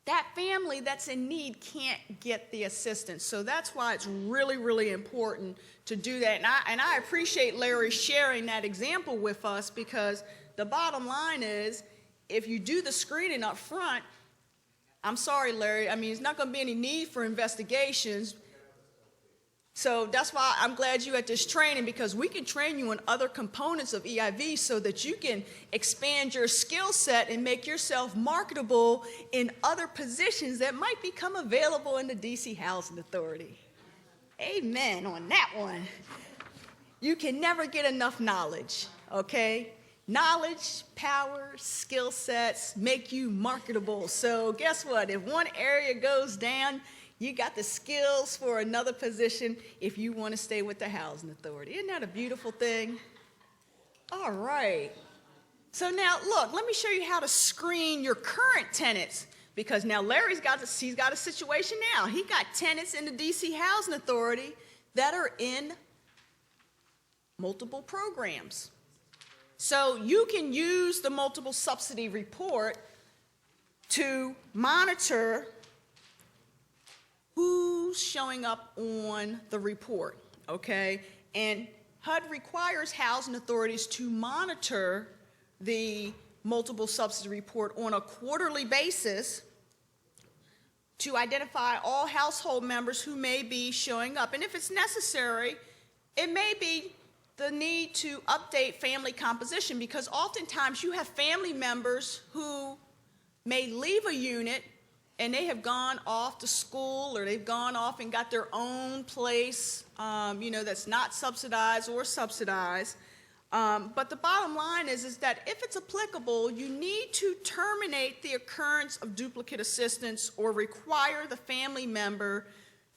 that family that's in need can't get the assistance. So that's why it's really, really important to do that. And I appreciate Larry sharing that example with us, because the bottom line is, if you do the screening up front, I'm sorry, Larry, it's not going to be any need for investigations. So that's why I'm glad you're at this training, because we can train you on other components of EIV so that you can expand your skill set and make yourself marketable in other positions that might become available in the DC Housing Authority. Amen on that one. You can never get enough knowledge, okay? Knowledge, power, skill sets make you marketable. So guess what? If one area goes down, you got the skills for another position if you want to stay with the Housing Authority. Isn't that a beautiful thing? All right. So now, look, let me show you how to screen your current tenants, because now Larry's got a situation now. He got tenants in the DC Housing Authority that are in multiple programs. So you can use the multiple subsidy report to monitor who's showing up on the report, okay? And HUD requires housing authorities to monitor the multiple subsidy report on a quarterly basis to identify all household members who may be showing up. And if it's necessary, it may be the need to update family composition, because oftentimes you have family members who may leave a unit and they have gone off to school, or they've gone off and got their own place, that's not subsidized or subsidized. But the bottom line is that if it's applicable, you need to terminate the occurrence of duplicate assistance or require the family member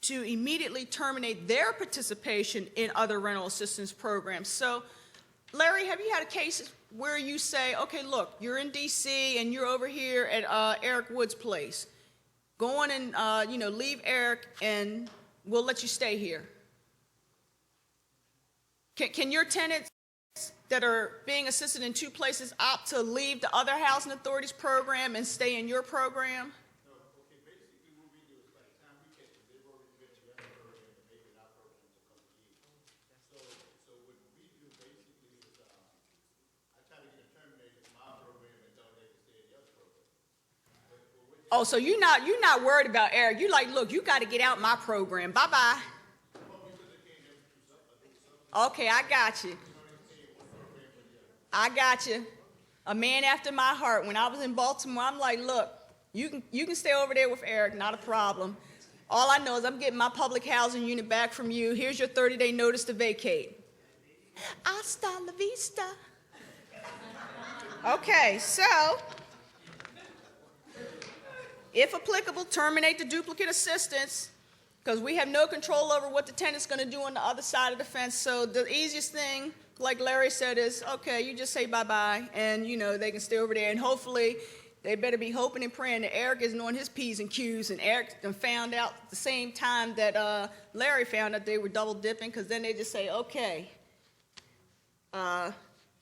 to immediately terminate their participation in other rental assistance programs. So, Larry, have you had a case where you say, okay, look, you're in DC and you're over here at Eric Wood's place. Go on and, leave Eric, and we'll let you stay here. Can your tenants that are being assisted in two places opt to leave the other housing authorities program and stay in your program? No, okay, basically what we do is by the time we get them, they've already been to our program and they've been in our program for a couple of years. So what we do basically is, I try to get them terminated from our program and tell them they can stay in the other program. Oh, so you're not worried about Eric. You're like, look, you got to get out my program. Bye-bye. Okay, I got you. I got you. A man after my heart. When I was in Baltimore, I'm like, look, you can stay over there with Eric, not a problem. All I know is I'm getting my public housing unit back from you. Here's your 30-day notice to vacate. Hasta la vista. Okay, so if applicable, terminate the duplicate assistance, because we have no control over what the tenant's going to do on the other side of the fence. So the easiest thing, like Larry said, is, okay, you just say bye-bye, and, they can stay over there. And hopefully, they better be hoping and praying that Eric isn't on his P's and Q's, and Eric found out at the same time that Larry found out they were double dipping, because then they just say, okay,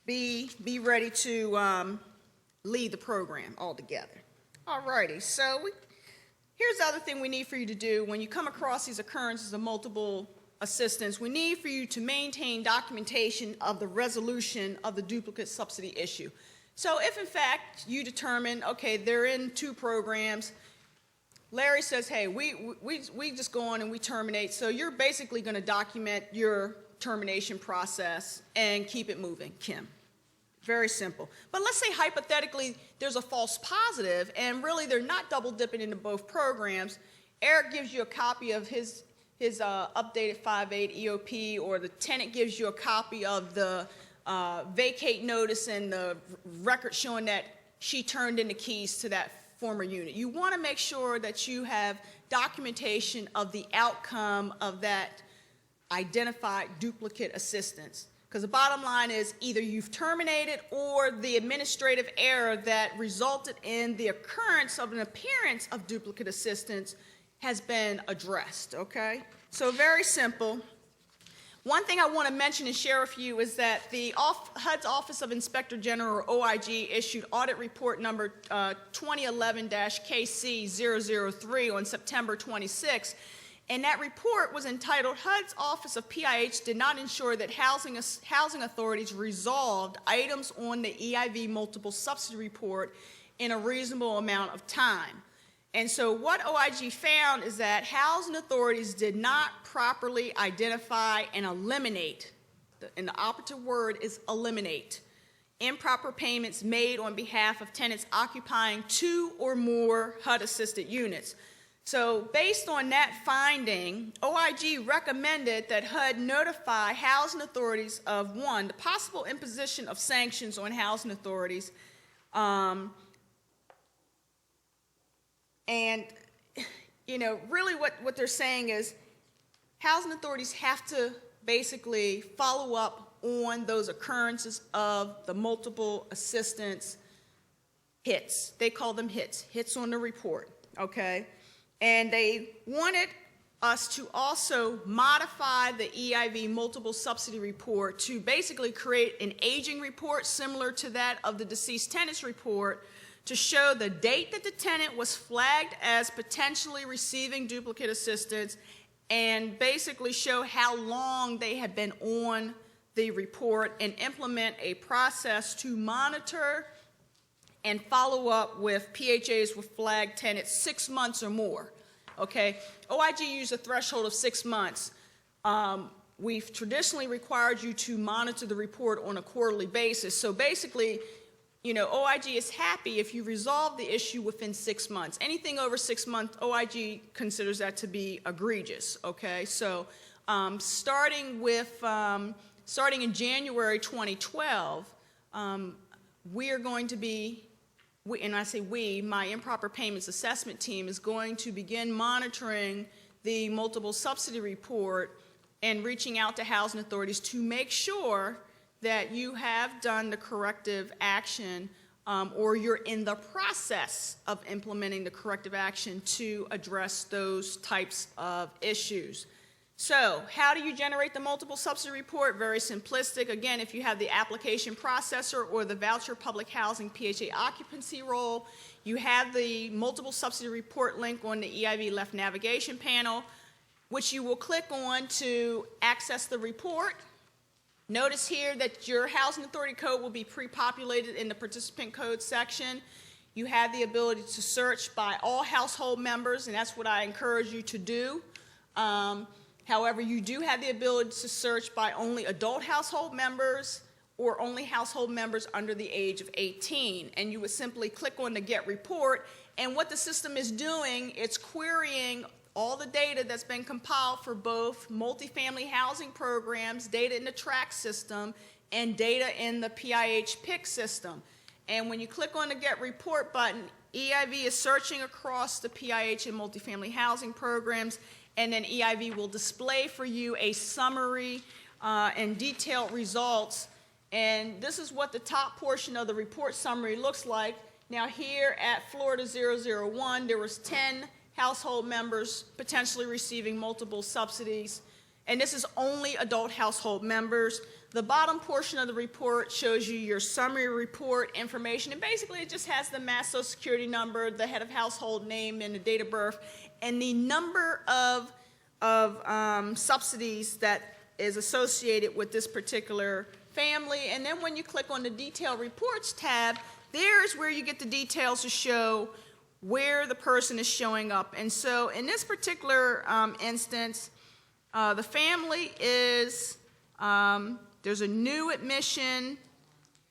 be ready to leave the program altogether. All righty, so here's the other thing we need for you to do when you come across these occurrences of multiple assistance. We need for you to maintain documentation of the resolution of the duplicate subsidy issue. So if in fact you determine, okay, they're in two programs, Larry says, hey, we just go on and we terminate. So you're basically going to document your termination process and keep it moving, Kim. Very simple. But let's say hypothetically there's a false positive and really they're not double dipping into both programs. Eric gives you a copy of his updated 5.8 EOP, or the tenant gives you a copy of the vacate notice and the record showing that she turned in the keys to that former unit. You want to make sure that you have documentation of the outcome of that identified duplicate assistance. Because the bottom line is either you've terminated or the administrative error that resulted in the occurrence of an appearance of duplicate assistance has been addressed, okay? So very simple. One thing I want to mention and share with you is that the HUD's Office of Inspector General, or OIG, issued audit report number 2011-KC003 on September 26, and that report was entitled, HUD's Office of PIH did not ensure that housing authorities resolved items on the EIV multiple subsidy report in a reasonable amount of time. And so what OIG found is that housing authorities did not properly identify and eliminate, and the operative word is eliminate, improper payments made on behalf of tenants occupying 2 or more HUD-assisted units. So based on that finding, OIG recommended that HUD notify housing authorities of, 1, the possible imposition of sanctions on housing authorities, and, you know, really what they're saying is housing authorities have to basically follow up on those occurrences of the multiple assistance hits. They call them hits on the report, okay? And they wanted us to also modify the EIV multiple subsidy report to basically create an aging report similar to that of the deceased tenant's report, to show the date that the tenant was flagged as potentially receiving duplicate assistance and basically show how long they had been on the report and implement a process to monitor and follow up with PHAs with flagged tenants 6 months or more, okay? OIG used a threshold of 6 months. We've traditionally required you to monitor the report on a quarterly basis. So basically, you know, OIG is happy if you resolve the issue within 6 months. Anything over 6 months, OIG considers that to be egregious, okay? So starting in January 2012, we are going to be, and I say we, my improper payments assessment team is going to begin monitoring the multiple subsidy report and reaching out to housing authorities to make sure that you have done the corrective action or you're in the process of implementing the corrective action to address those types of issues. So how do you generate the multiple subsidy report? Very simplistic. Again, if you have the application processor or the voucher public housing PHA occupancy roll, you have the multiple subsidy report link on the EIV left navigation panel, which you will click on to access the report. Notice here that your housing authority code will be pre-populated in the participant code section. You have the ability to search by all household members, and that's what I encourage you to do. However, you do have the ability to search by only adult household members or only household members under the age of 18. And you would simply click on the Get Report, and what the system is doing, it's querying all the data that's been compiled for both multifamily housing programs, data in the track system, and data in the PIH-PIC system. And when you click on the Get Report button, EIV is searching across the PIH and multifamily housing programs, and then EIV will display for you a summary and detailed results. And this is what the top portion of the report summary looks like. Now here at Florida 001, there was 10 household members potentially receiving multiple subsidies, and this is only adult household members. The bottom portion of the report shows you your summary report information, and basically it just has the mass social security number, the head of household name, and the date of birth, and the number of subsidies that is associated with this particular family. And then when you click on the Detailed Reports tab, there's where you get the details to show where the person is showing up. And so in this particular instance, the family is, there's a new admission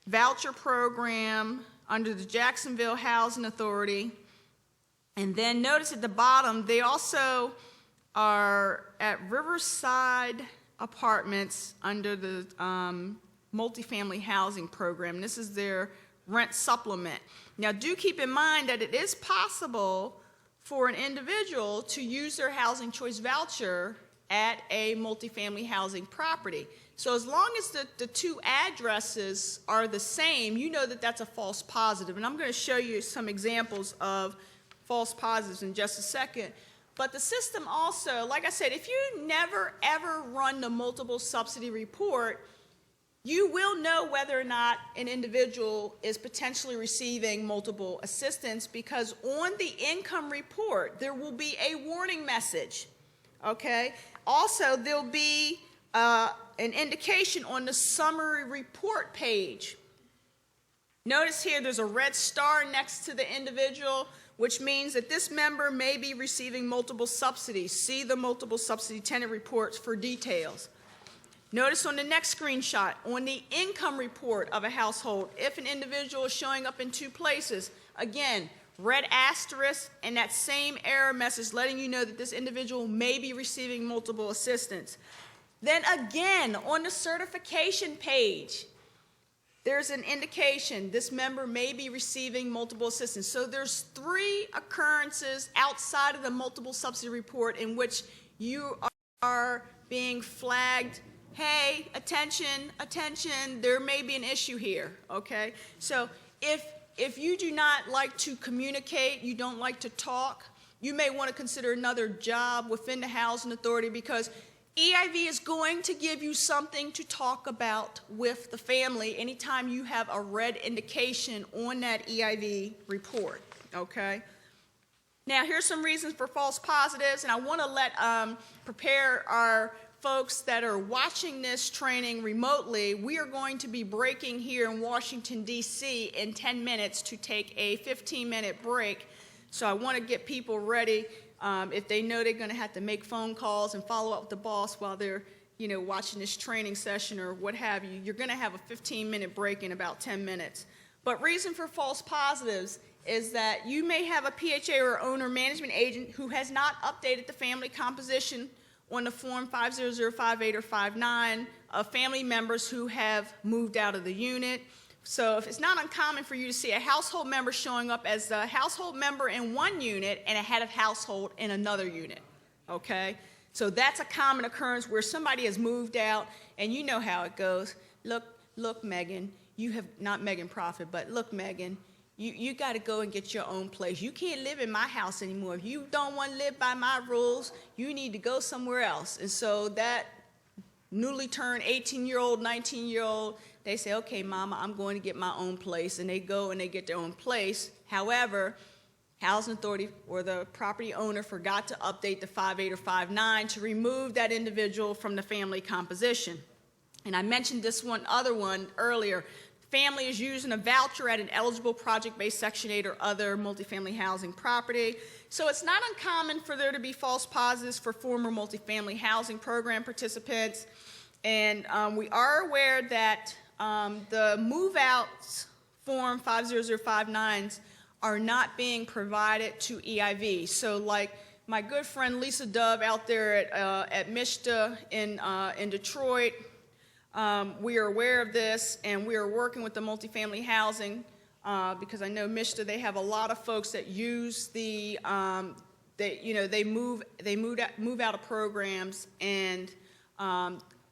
voucher program under the Jacksonville Housing Authority. And then notice at the bottom, they also are at Riverside Apartments under the multifamily housing program. This is their rent supplement. Now, do keep in mind that it is possible for an individual to use their housing choice voucher at a multifamily housing property. So as long as the two addresses are the same, you know that that's a false positive. And I'm going to show you some examples of false positives in just a second. But the system also, like I said, if you never ever run the multiple subsidy report, you will know whether or not an individual is potentially receiving multiple assistance, because on the income report, there will be a warning message, okay? Also, there'll be an indication on the summary report page. Notice here there's a red star next to the individual, which means that this member may be receiving multiple subsidies. See the multiple subsidy tenant reports for details. Notice on the next screenshot, on the income report of a household, if an individual is showing up in two places, again, red asterisk and that same error message letting you know that this individual may be receiving multiple assistance. Then again, on the certification page, there's an indication this member may be receiving multiple assistance. So there's 3 occurrences outside of the multiple subsidy report in which you are being flagged, hey, attention, attention, there may be an issue here, okay? So if you do not like to communicate, you don't like to talk, you may want to consider another job within the housing authority, because EIV is going to give you something to talk about with the family anytime you have a red indication on that EIV report, okay? Now, here's some reasons for false positives, and I want to prepare our folks that are watching this training remotely. We are going to be breaking here in Washington, D.C. in 10 minutes to take a 15-minute break. So I want to get people ready. If they know they're going to have to make phone calls and follow up with the boss while they're, watching this training session or what have you, you're going to have a 15-minute break in about 10 minutes. But reason for false positives is that you may have a PHA or owner management agent who has not updated the family composition on the form 50058 or 59 of family members who have moved out of the unit. So if it's not uncommon for you to see a household member showing up as the household member in one unit and a head of household in another unit, okay? So that's a common occurrence where somebody has moved out, and you know how it goes. Look, Megan, you have, not Megan Prophet, but look, Megan, you got to go and get your own place. You can't live in my house anymore. If you don't want to live by my rules, you need to go somewhere else. And so that newly turned 18-year-old, 19-year-old, they say, okay, mama, I'm going to get my own place. And they go and they get their own place. However, housing authority or the property owner forgot to update the 58 or 59 to remove that individual from the family composition. And I mentioned this other one earlier. Family is using a voucher at an eligible project-based Section 8 or other multifamily housing property. So it's not uncommon for there to be false positives for former multifamily housing program participants. And we are aware that the move-outs form 50059s are not being provided to EIV. So like my good friend Lisa Dove out there at MISTA in Detroit, we are aware of this, and we are working with the multifamily housing because I know MISTA, they have a lot of folks that use the, they move out of programs, and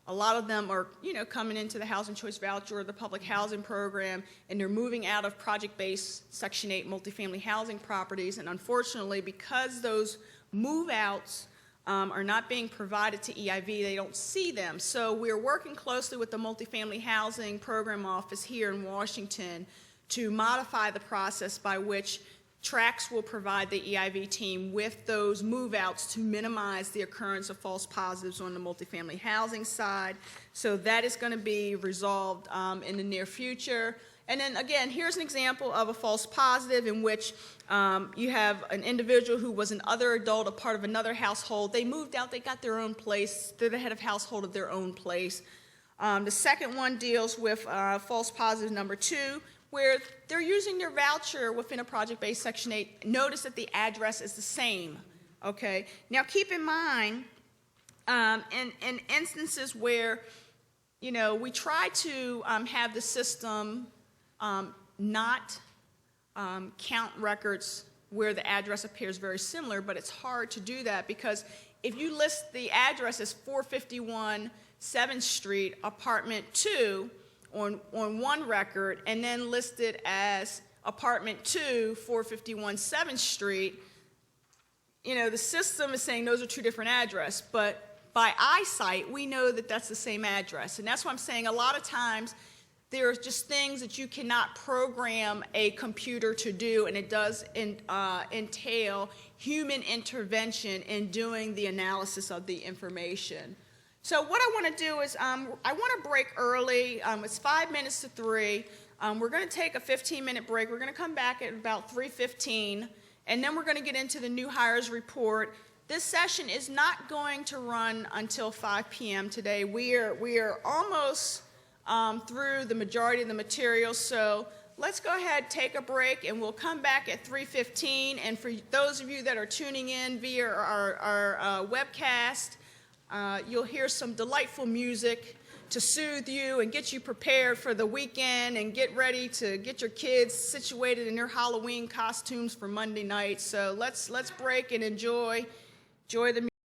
a lot of them are, coming into the housing choice voucher or the public housing program, and they're moving out of project-based Section 8 multifamily housing properties, and unfortunately, because those move-outs are not being provided to EIV, they don't see them. So we're working closely with the Multifamily Housing Program Office here in Washington to modify the process by which TRACS will provide the EIV team with those move-outs to minimize the occurrence of false positives on the multifamily housing side. So that is going to be resolved in the near future. And then again, here's an example of a false positive in which you have an individual who was an other adult, a part of another household. They moved out, they got their own place, they're the head of household of their own place. The second one deals with false positive number 2, where they're using their voucher within a project-based Section 8. Notice that the address is the same, okay? Now keep in mind, in instances where you know, we try to have the system not count records where the address appears very similar, but it's hard to do that because if you list the address as 451 7th Street, apartment 2 on one record, and then list it as apartment 2, 451 7th Street, you know, the system is saying those are two different addresses, but by eyesight, we know that that's the same address. And that's why I'm saying a lot of times there's just things that you cannot program a computer to do, and it does entail human intervention in doing the analysis of the information. So what I want to do is I want to break early. It's 5 minutes to 3. We're going to take a 15-minute break. We're going to come back at about 3:15, and then we're going to get into the new hires report. This session is not going to run until 5 p.m. today. We are almost through the majority of the material, so let's go ahead, take a break, and we'll come back at 3:15. And for those of you that are tuning in via our webcast, you'll hear some delightful music to soothe you and get you prepared for the weekend and get ready to get your kids situated in their Halloween costumes for Monday night. So let's break and enjoy the music.